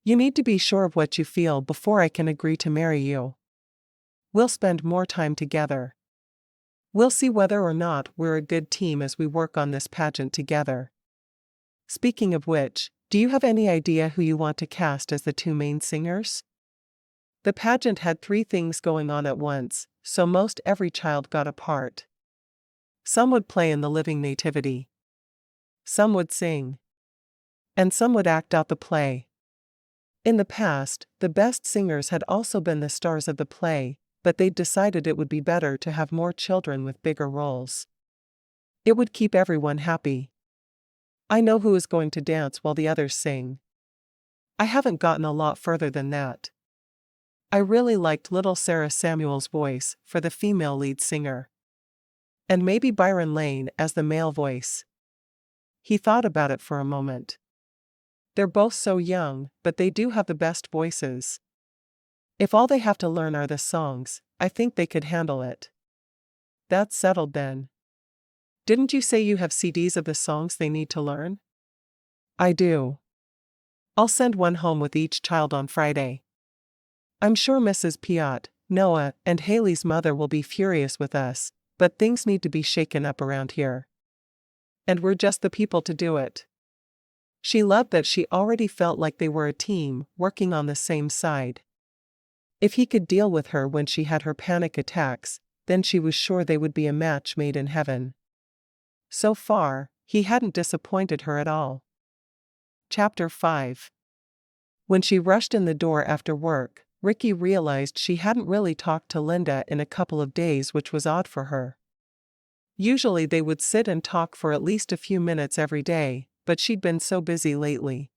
"You need to be sure of what you feel before I can agree to marry you. We'll spend more time together. We'll see whether or not we're a good team as we work on this pageant together. Speaking of which, do you have any idea who you want to cast as the two main singers?" The pageant had 3 things going on at once, so most every child got a part. Some would play in the living nativity. Some would sing. And some would act out the play. In the past, the best singers had also been the stars of the play, but they'd decided it would be better to have more children with bigger roles. It would keep everyone happy. I know who is going to dance while the others sing. I haven't gotten a lot further than that. I really liked little Sarah Samuel's voice for the female lead singer. And maybe Byron Lane as the male voice. He thought about it for a moment. They're both so young, but they do have the best voices. If all they have to learn are the songs, I think they could handle it. That's settled then. Didn't you say you have CDs of the songs they need to learn? I do. I'll send one home with each child on Friday. I'm sure Mrs. Piot, Noah, and Haley's mother will be furious with us, but things need to be shaken up around here. And we're just the people to do it. She loved that she already felt like they were a team, working on the same side. If he could deal with her when she had her panic attacks, then she was sure they would be a match made in heaven. So far, he hadn't disappointed her at all. Chapter 5. When she rushed in the door after work, Rikki realized she hadn't really talked to Linda in a couple of days, which was odd for her. Usually they would sit and talk for at least a few minutes every day, but she'd been so busy lately.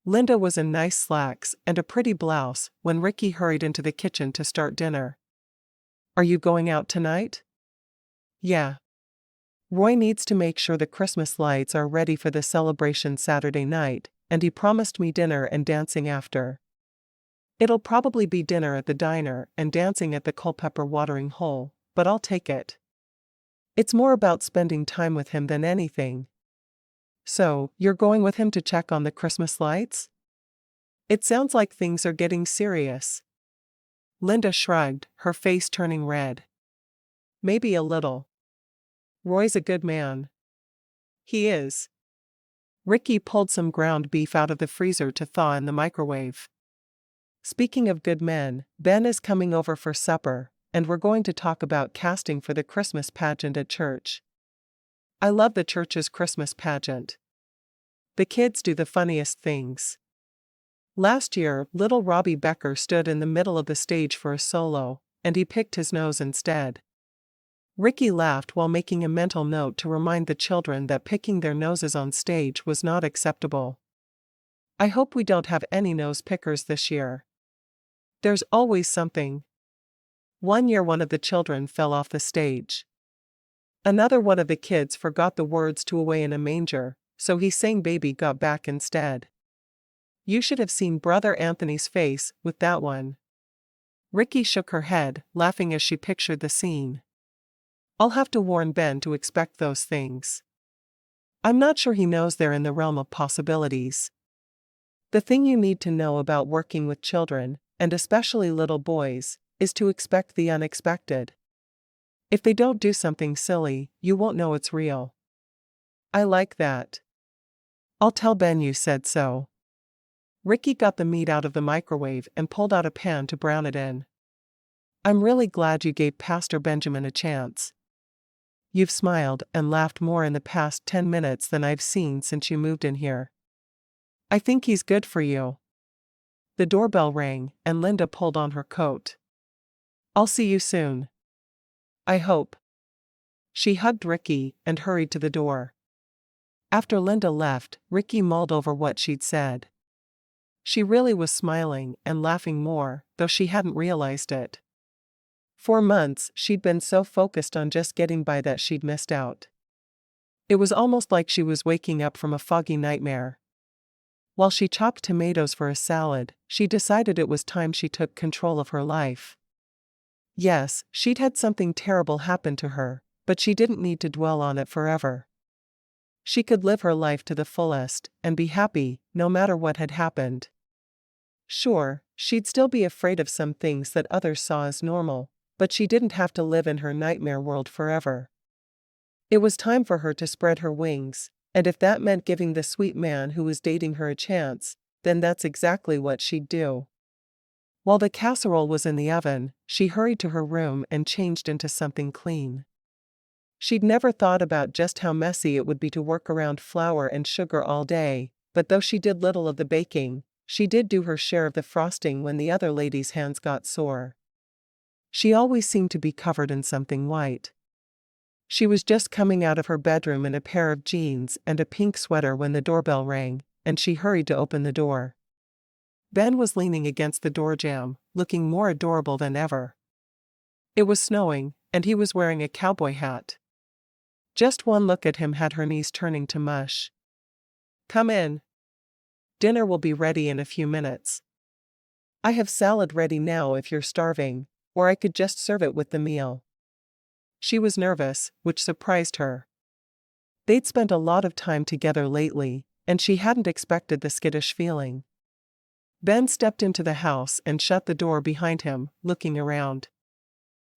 Linda was in nice slacks and a pretty blouse when Rikki hurried into the kitchen to start dinner. Are you going out tonight? Yeah. Roy needs to make sure the Christmas lights are ready for the celebration Saturday night, and he promised me dinner and dancing after. It'll probably be dinner at the diner and dancing at the Culpepper watering hole, but I'll take it. It's more about spending time with him than anything. So, you're going with him to check on the Christmas lights? It sounds like things are getting serious. Linda shrugged, her face turning red. Maybe a little. Roy's a good man. He is. Rikki pulled some ground beef out of the freezer to thaw in the microwave. Speaking of good men, Ben is coming over for supper, and we're going to talk about casting for the Christmas pageant at church. I love the church's Christmas pageant. The kids do the funniest things. Last year, little Robbie Becker stood in the middle of the stage for a solo, and he picked his nose instead. Rikki laughed while making a mental note to remind the children that picking their noses on stage was not acceptable. I hope we don't have any nose pickers this year. There's always something. One year one of the children fell off the stage. Another one of the kids forgot the words to "Away in a Manger," so he sang "Baby Got Back" instead. You should have seen Brother Anthony's face with that one. Rikki shook her head, laughing as she pictured the scene. I'll have to warn Ben to expect those things. I'm not sure he knows they're in the realm of possibilities. The thing you need to know about working with children, and especially little boys, is to expect the unexpected. If they don't do something silly, you won't know it's real. I like that. I'll tell Ben you said so. Rikki got the meat out of the microwave and pulled out a pan to brown it in. I'm really glad you gave Pastor Benjamin a chance. You've smiled and laughed more in the past 10 minutes than I've seen since you moved in here. I think he's good for you. The doorbell rang, and Linda pulled on her coat. I'll see you soon. I hope. She hugged Rikki and hurried to the door. After Linda left, Rikki mulled over what she'd said. She really was smiling and laughing more, though she hadn't realized it. For months, she'd been so focused on just getting by that she'd missed out. It was almost like she was waking up from a foggy nightmare. While she chopped tomatoes for a salad, she decided it was time she took control of her life. Yes, she'd had something terrible happen to her, but she didn't need to dwell on it forever. She could live her life to the fullest and be happy, no matter what had happened. Sure, she'd still be afraid of some things that others saw as normal, but she didn't have to live in her nightmare world forever. It was time for her to spread her wings, and if that meant giving the sweet man who was dating her a chance, then that's exactly what she'd do. While the casserole was in the oven, she hurried to her room and changed into something clean. She'd never thought about just how messy it would be to work around flour and sugar all day, but though she did little of the baking, she did do her share of the frosting when the other lady's hands got sore. She always seemed to be covered in something white. She was just coming out of her bedroom in a pair of jeans and a pink sweater when the doorbell rang, and she hurried to open the door. Ben was leaning against the door jamb, looking more adorable than ever. It was snowing, and he was wearing a cowboy hat. Just one look at him had her knees turning to mush. "Come in. Dinner will be ready in a few minutes. I have salad ready now if you're starving, or I could just serve it with the meal." She was nervous, which surprised her. They'd spent a lot of time together lately, and she hadn't expected the skittish feeling. Ben stepped into the house and shut the door behind him, looking around.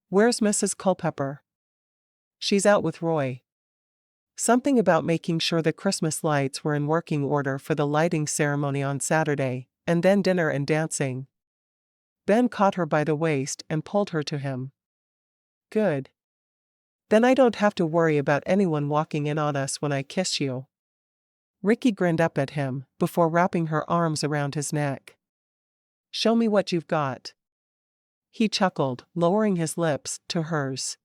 "Where's Mrs. Culpepper?" "She's out with Roy. Something about making sure the Christmas lights were in working order for the lighting ceremony on Saturday, and then dinner and dancing." Ben caught her by the waist and pulled her to him. "Good. Then I don't have to worry about anyone walking in on us when I kiss you." Rikki grinned up at him, before wrapping her arms around his neck. "Show me what you've got." He chuckled, lowering his lips to hers.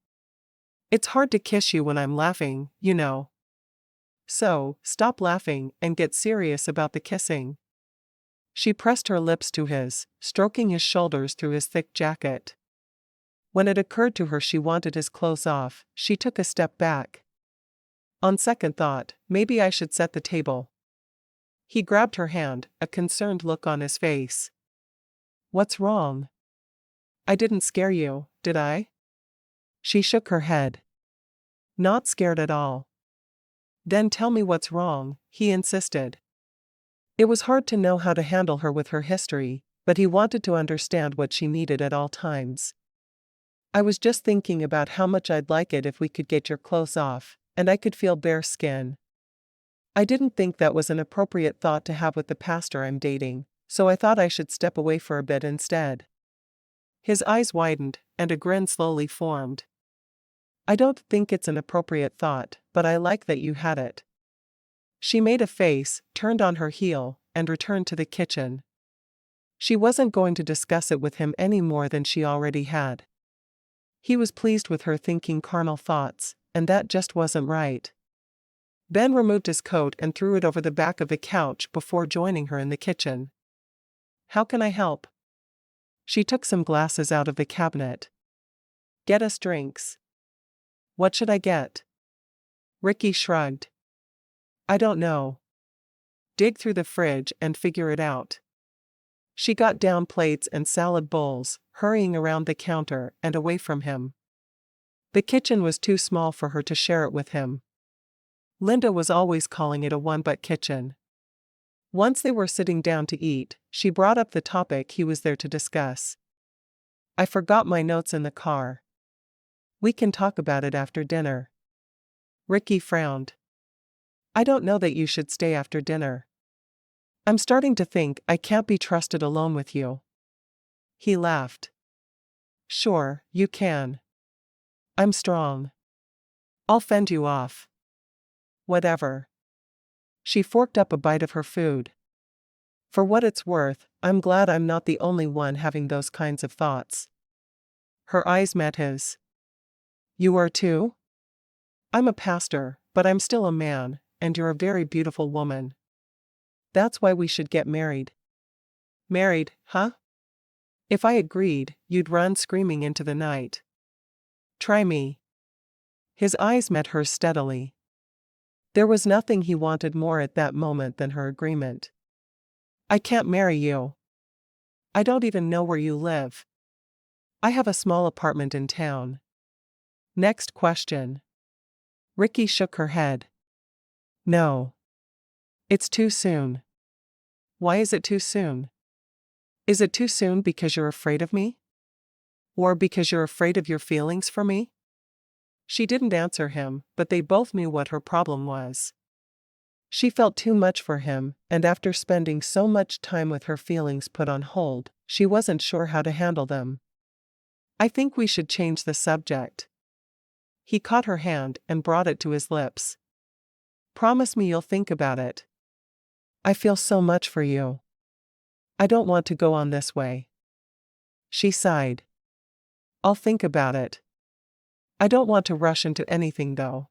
"It's hard to kiss you when I'm laughing, you know. So, stop laughing and get serious about the kissing." She pressed her lips to his, stroking his shoulders through his thick jacket. When it occurred to her she wanted his clothes off, she took a step back. "On second thought, maybe I should set the table." He grabbed her hand, a concerned look on his face. "What's wrong? I didn't scare you, did I?" She shook her head. "Not scared at all." "Then tell me what's wrong," he insisted. It was hard to know how to handle her with her history, but he wanted to understand what she needed at all times. "I was just thinking about how much I'd like it if we could get your clothes off, and I could feel bare skin. I didn't think that was an appropriate thought to have with the pastor I'm dating, so I thought I should step away for a bit instead." His eyes widened, and a grin slowly formed. "I don't think it's an appropriate thought, but I like that you had it." She made a face, turned on her heel, and returned to the kitchen. She wasn't going to discuss it with him any more than she already had. He was pleased with her thinking carnal thoughts, and that just wasn't right. Ben removed his coat and threw it over the back of the couch before joining her in the kitchen. "How can I help?" She took some glasses out of the cabinet. "Get us drinks." "What should I get?" Rikki shrugged. "I don't know. Dig through the fridge and figure it out." She got down plates and salad bowls, hurrying around the counter and away from him. The kitchen was too small for her to share it with him. Linda was always calling it a one-but kitchen. Once they were sitting down to eat, she brought up the topic he was there to discuss. "I forgot my notes in the car. We can talk about it after dinner." Rikki frowned. "I don't know that you should stay after dinner. I'm starting to think I can't be trusted alone with you." He laughed. "Sure, you can. I'm strong. I'll fend you off." "Whatever." She forked up a bite of her food. "For what it's worth, I'm glad I'm not the only one having those kinds of thoughts." Her eyes met his. "You are too?" "I'm a pastor, but I'm still a man, and you're a very beautiful woman. That's why we should get married." "Married, huh?" "If I agreed, you'd run screaming into the night." "Try me." His eyes met hers steadily. There was nothing he wanted more at that moment than her agreement. "I can't marry you. I don't even know where you live." "I have a small apartment in town." "Next question." Rikki shook her head. "No. It's too soon." "Why is it too soon?" "Is it too soon because you're afraid of me? Or because you're afraid of your feelings for me?" She didn't answer him, but they both knew what her problem was. She felt too much for him, and after spending so much time with her feelings put on hold, she wasn't sure how to handle them. "I think we should change the subject." He caught her hand and brought it to his lips. "Promise me you'll think about it. I feel so much for you." I don't want to go on this way. She sighed. I'll think about it. I don't want to rush into anything though.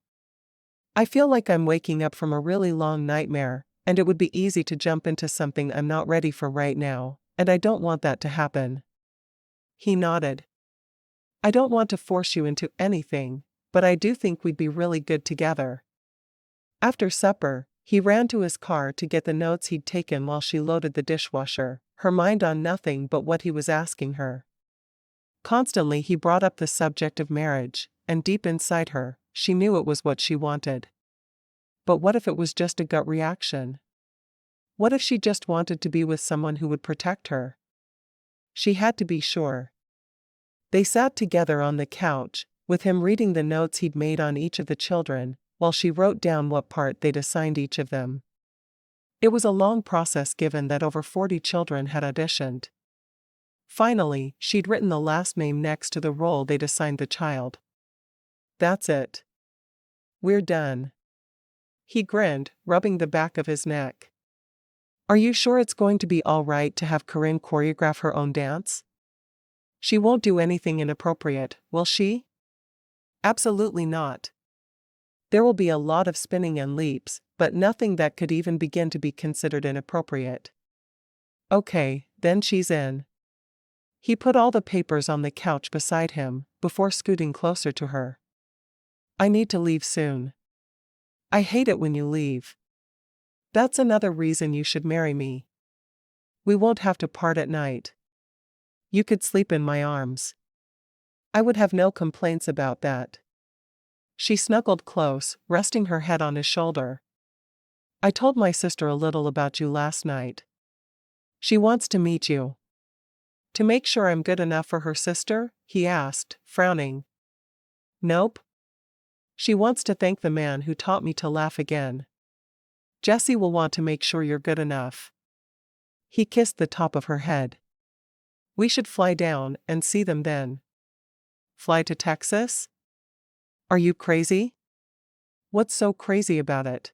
I feel like I'm waking up from a really long nightmare, and it would be easy to jump into something I'm not ready for right now, and I don't want that to happen. He nodded. I don't want to force you into anything, but I do think we'd be really good together. After supper, he ran to his car to get the notes he'd taken while she loaded the dishwasher, her mind on nothing but what he was asking her. Constantly he brought up the subject of marriage, and deep inside her, she knew it was what she wanted. But what if it was just a gut reaction? What if she just wanted to be with someone who would protect her? She had to be sure. They sat together on the couch, with him reading the notes he'd made on each of the children, while she wrote down what part they'd assigned each of them. It was a long process given that over 40 children had auditioned. Finally, she'd written the last name next to the role they'd assigned the child. That's it. We're done. He grinned, rubbing the back of his neck. Are you sure it's going to be all right to have Corinne choreograph her own dance? She won't do anything inappropriate, will she? Absolutely not. There will be a lot of spinning and leaps, but nothing that could even begin to be considered inappropriate. Okay, then she's in. He put all the papers on the couch beside him, before scooting closer to her. I need to leave soon. I hate it when you leave. That's another reason you should marry me. We won't have to part at night. You could sleep in my arms. I would have no complaints about that. She snuggled close, resting her head on his shoulder. I told my sister a little about you last night. She wants to meet you. To make sure I'm good enough for her sister? He asked, frowning. Nope. She wants to thank the man who taught me to laugh again. Jessie will want to make sure you're good enough. He kissed the top of her head. We should fly down and see them then. Fly to Texas? Are you crazy? What's so crazy about it?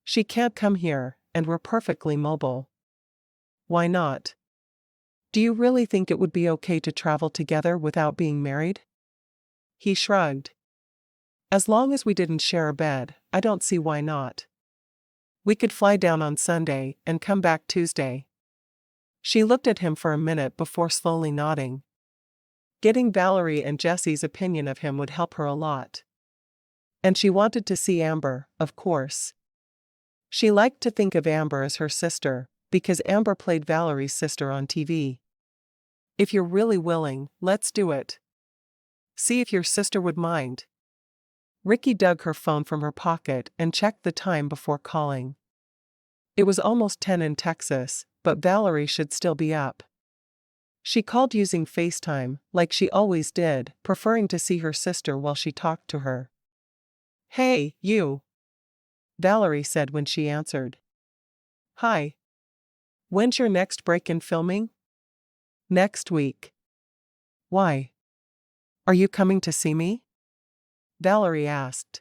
She can't come here, and we're perfectly mobile. Why not? Do you really think it would be okay to travel together without being married? He shrugged. As long as we didn't share a bed, I don't see why not. We could fly down on Sunday and come back Tuesday. She looked at him for a minute before slowly nodding. Getting Valerie and Jessie's opinion of him would help her a lot. And she wanted to see Amber, of course. She liked to think of Amber as her sister, because Amber played Valerie's sister on TV. If you're really willing, let's do it. See if your sister would mind. Rikki dug her phone from her pocket and checked the time before calling. It was almost 10 in Texas, but Valerie should still be up. She called using FaceTime, like she always did, preferring to see her sister while she talked to her. Hey, you. Valerie said when she answered. Hi. When's your next break in filming? Next week. Why? Are you coming to see me? Valerie asked.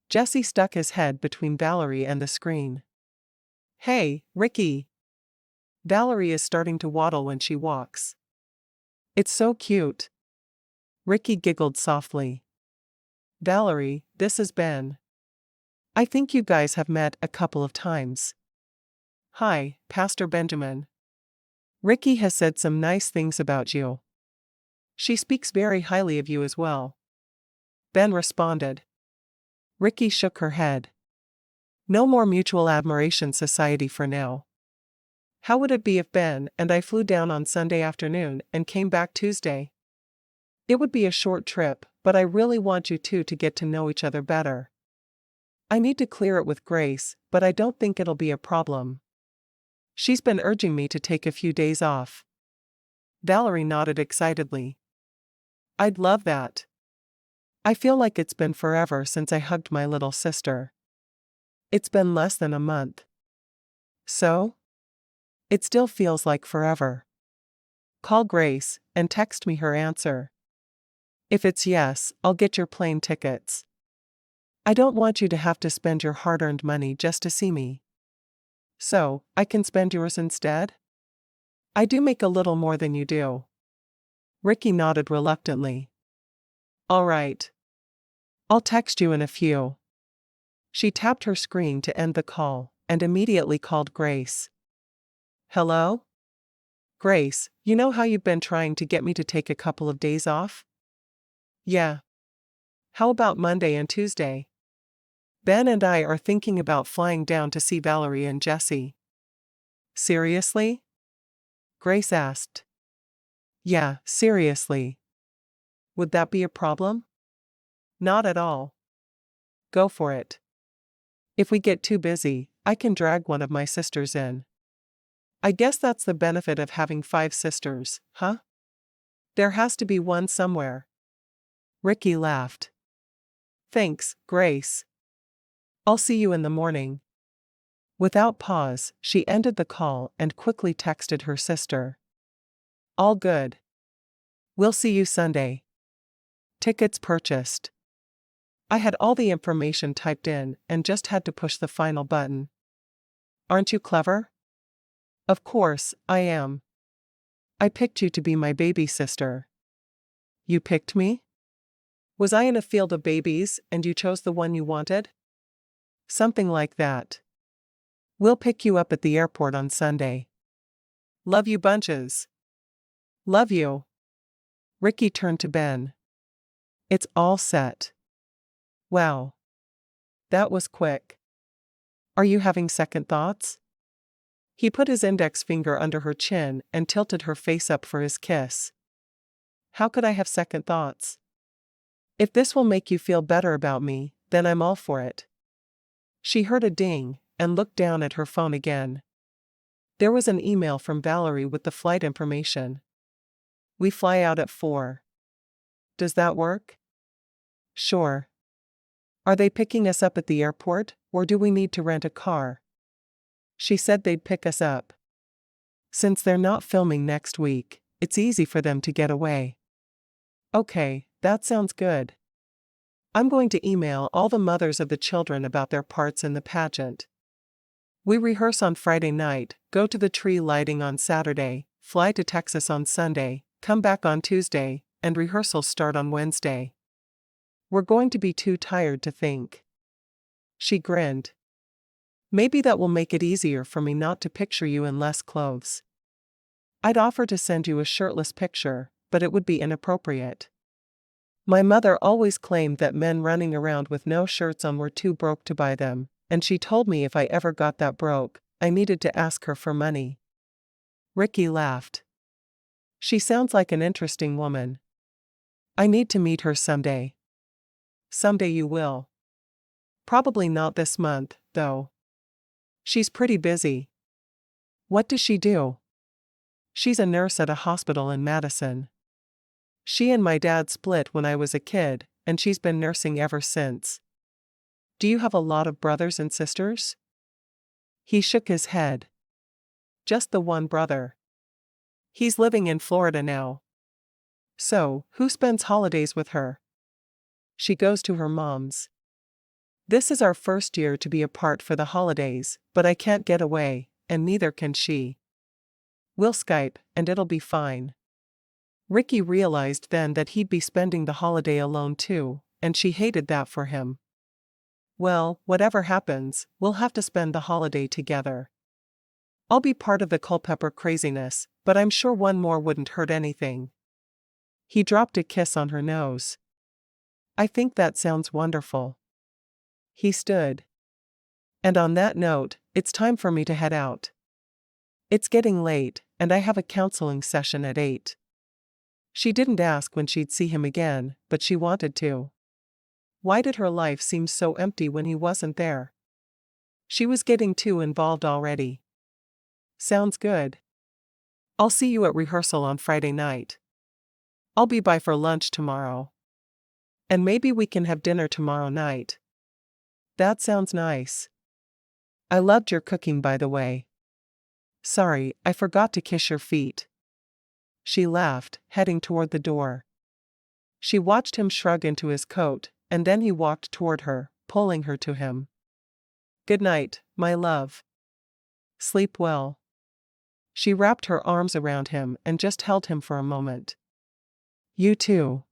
Jessie stuck his head between Valerie and the screen. Hey, Rikki. Valerie is starting to waddle when she walks. It's so cute. Rikki giggled softly. Valerie, this is Ben. I think you guys have met a couple of times. Hi, Pastor Benjamin. Rikki has said some nice things about you. She speaks very highly of you as well. Ben responded. Rikki shook her head. No more mutual admiration society for now. How would it be if Ben and I flew down on Sunday afternoon and came back Tuesday? It would be a short trip, but I really want you two to get to know each other better. I need to clear it with Grace, but I don't think it'll be a problem. She's been urging me to take a few days off. Valerie nodded excitedly. I'd love that. I feel like it's been forever since I hugged my little sister. It's been less than a month. So? It still feels like forever. Call Grace and text me her answer. If it's yes, I'll get your plane tickets. I don't want you to have to spend your hard-earned money just to see me. So, I can spend yours instead? I do make a little more than you do. Rikki nodded reluctantly. All right. I'll text you in a few. She tapped her screen to end the call and immediately called Grace. Hello? Grace, you know how you've been trying to get me to take a couple of days off? Yeah. How about Monday and Tuesday? Ben and I are thinking about flying down to see Valerie and Jesse. Seriously? Grace asked. Yeah, seriously. Would that be a problem? Not at all. Go for it. If we get too busy, I can drag one of my sisters in. I guess that's the benefit of having 5 sisters, huh? There has to be one somewhere. Rikki laughed. Thanks, Grace. I'll see you in the morning. Without pause, she ended the call and quickly texted her sister. All good. We'll see you Sunday. Tickets purchased. I had all the information typed in and just had to push the final button. Aren't you clever? Of course, I am. I picked you to be my baby sister. You picked me? Was I in a field of babies and you chose the one you wanted? Something like that. We'll pick you up at the airport on Sunday. Love you bunches. Love you. Rikki turned to Ben. It's all set. Wow. That was quick. Are you having second thoughts? He put his index finger under her chin and tilted her face up for his kiss. How could I have second thoughts? If this will make you feel better about me, then I'm all for it. She heard a ding and looked down at her phone again. There was an email from Valerie with the flight information. We fly out at 4. Does that work? Sure. Are they picking us up at the airport, or do we need to rent a car? She said they'd pick us up. Since they're not filming next week, it's easy for them to get away. Okay, that sounds good. I'm going to email all the mothers of the children about their parts in the pageant. We rehearse on Friday night, go to the tree lighting on Saturday, fly to Texas on Sunday, come back on Tuesday, and rehearsals start on Wednesday. We're going to be too tired to think. She grinned. Maybe that will make it easier for me not to picture you in less clothes. I'd offer to send you a shirtless picture, but it would be inappropriate. My mother always claimed that men running around with no shirts on were too broke to buy them, and she told me if I ever got that broke, I needed to ask her for money. Rikki laughed. She sounds like an interesting woman. I need to meet her someday. Someday you will. Probably not this month, though. She's pretty busy. What does she do? She's a nurse at a hospital in Madison. She and my dad split when I was a kid, and she's been nursing ever since. Do you have a lot of brothers and sisters? He shook his head. Just the one brother. He's living in Florida now. So, who spends holidays with her? She goes to her mom's. This is our first year to be apart for the holidays, but I can't get away, and neither can she. We'll Skype, and it'll be fine. Rikki realized then that he'd be spending the holiday alone too, and she hated that for him. Well, whatever happens, we'll have to spend the holiday together. I'll be part of the Culpepper craziness, but I'm sure one more wouldn't hurt anything. He dropped a kiss on her nose. I think that sounds wonderful. He stood. And on that note, it's time for me to head out. It's getting late, and I have a counseling session at 8. She didn't ask when she'd see him again, but she wanted to. Why did her life seem so empty when he wasn't there? She was getting too involved already. Sounds good. I'll see you at rehearsal on Friday night. I'll be by for lunch tomorrow. And maybe we can have dinner tomorrow night. That sounds nice. I loved your cooking, by the way. Sorry, I forgot to kiss your feet. She laughed, heading toward the door. She watched him shrug into his coat, and then he walked toward her, pulling her to him. Good night, my love. Sleep well. She wrapped her arms around him and just held him for a moment. "You too."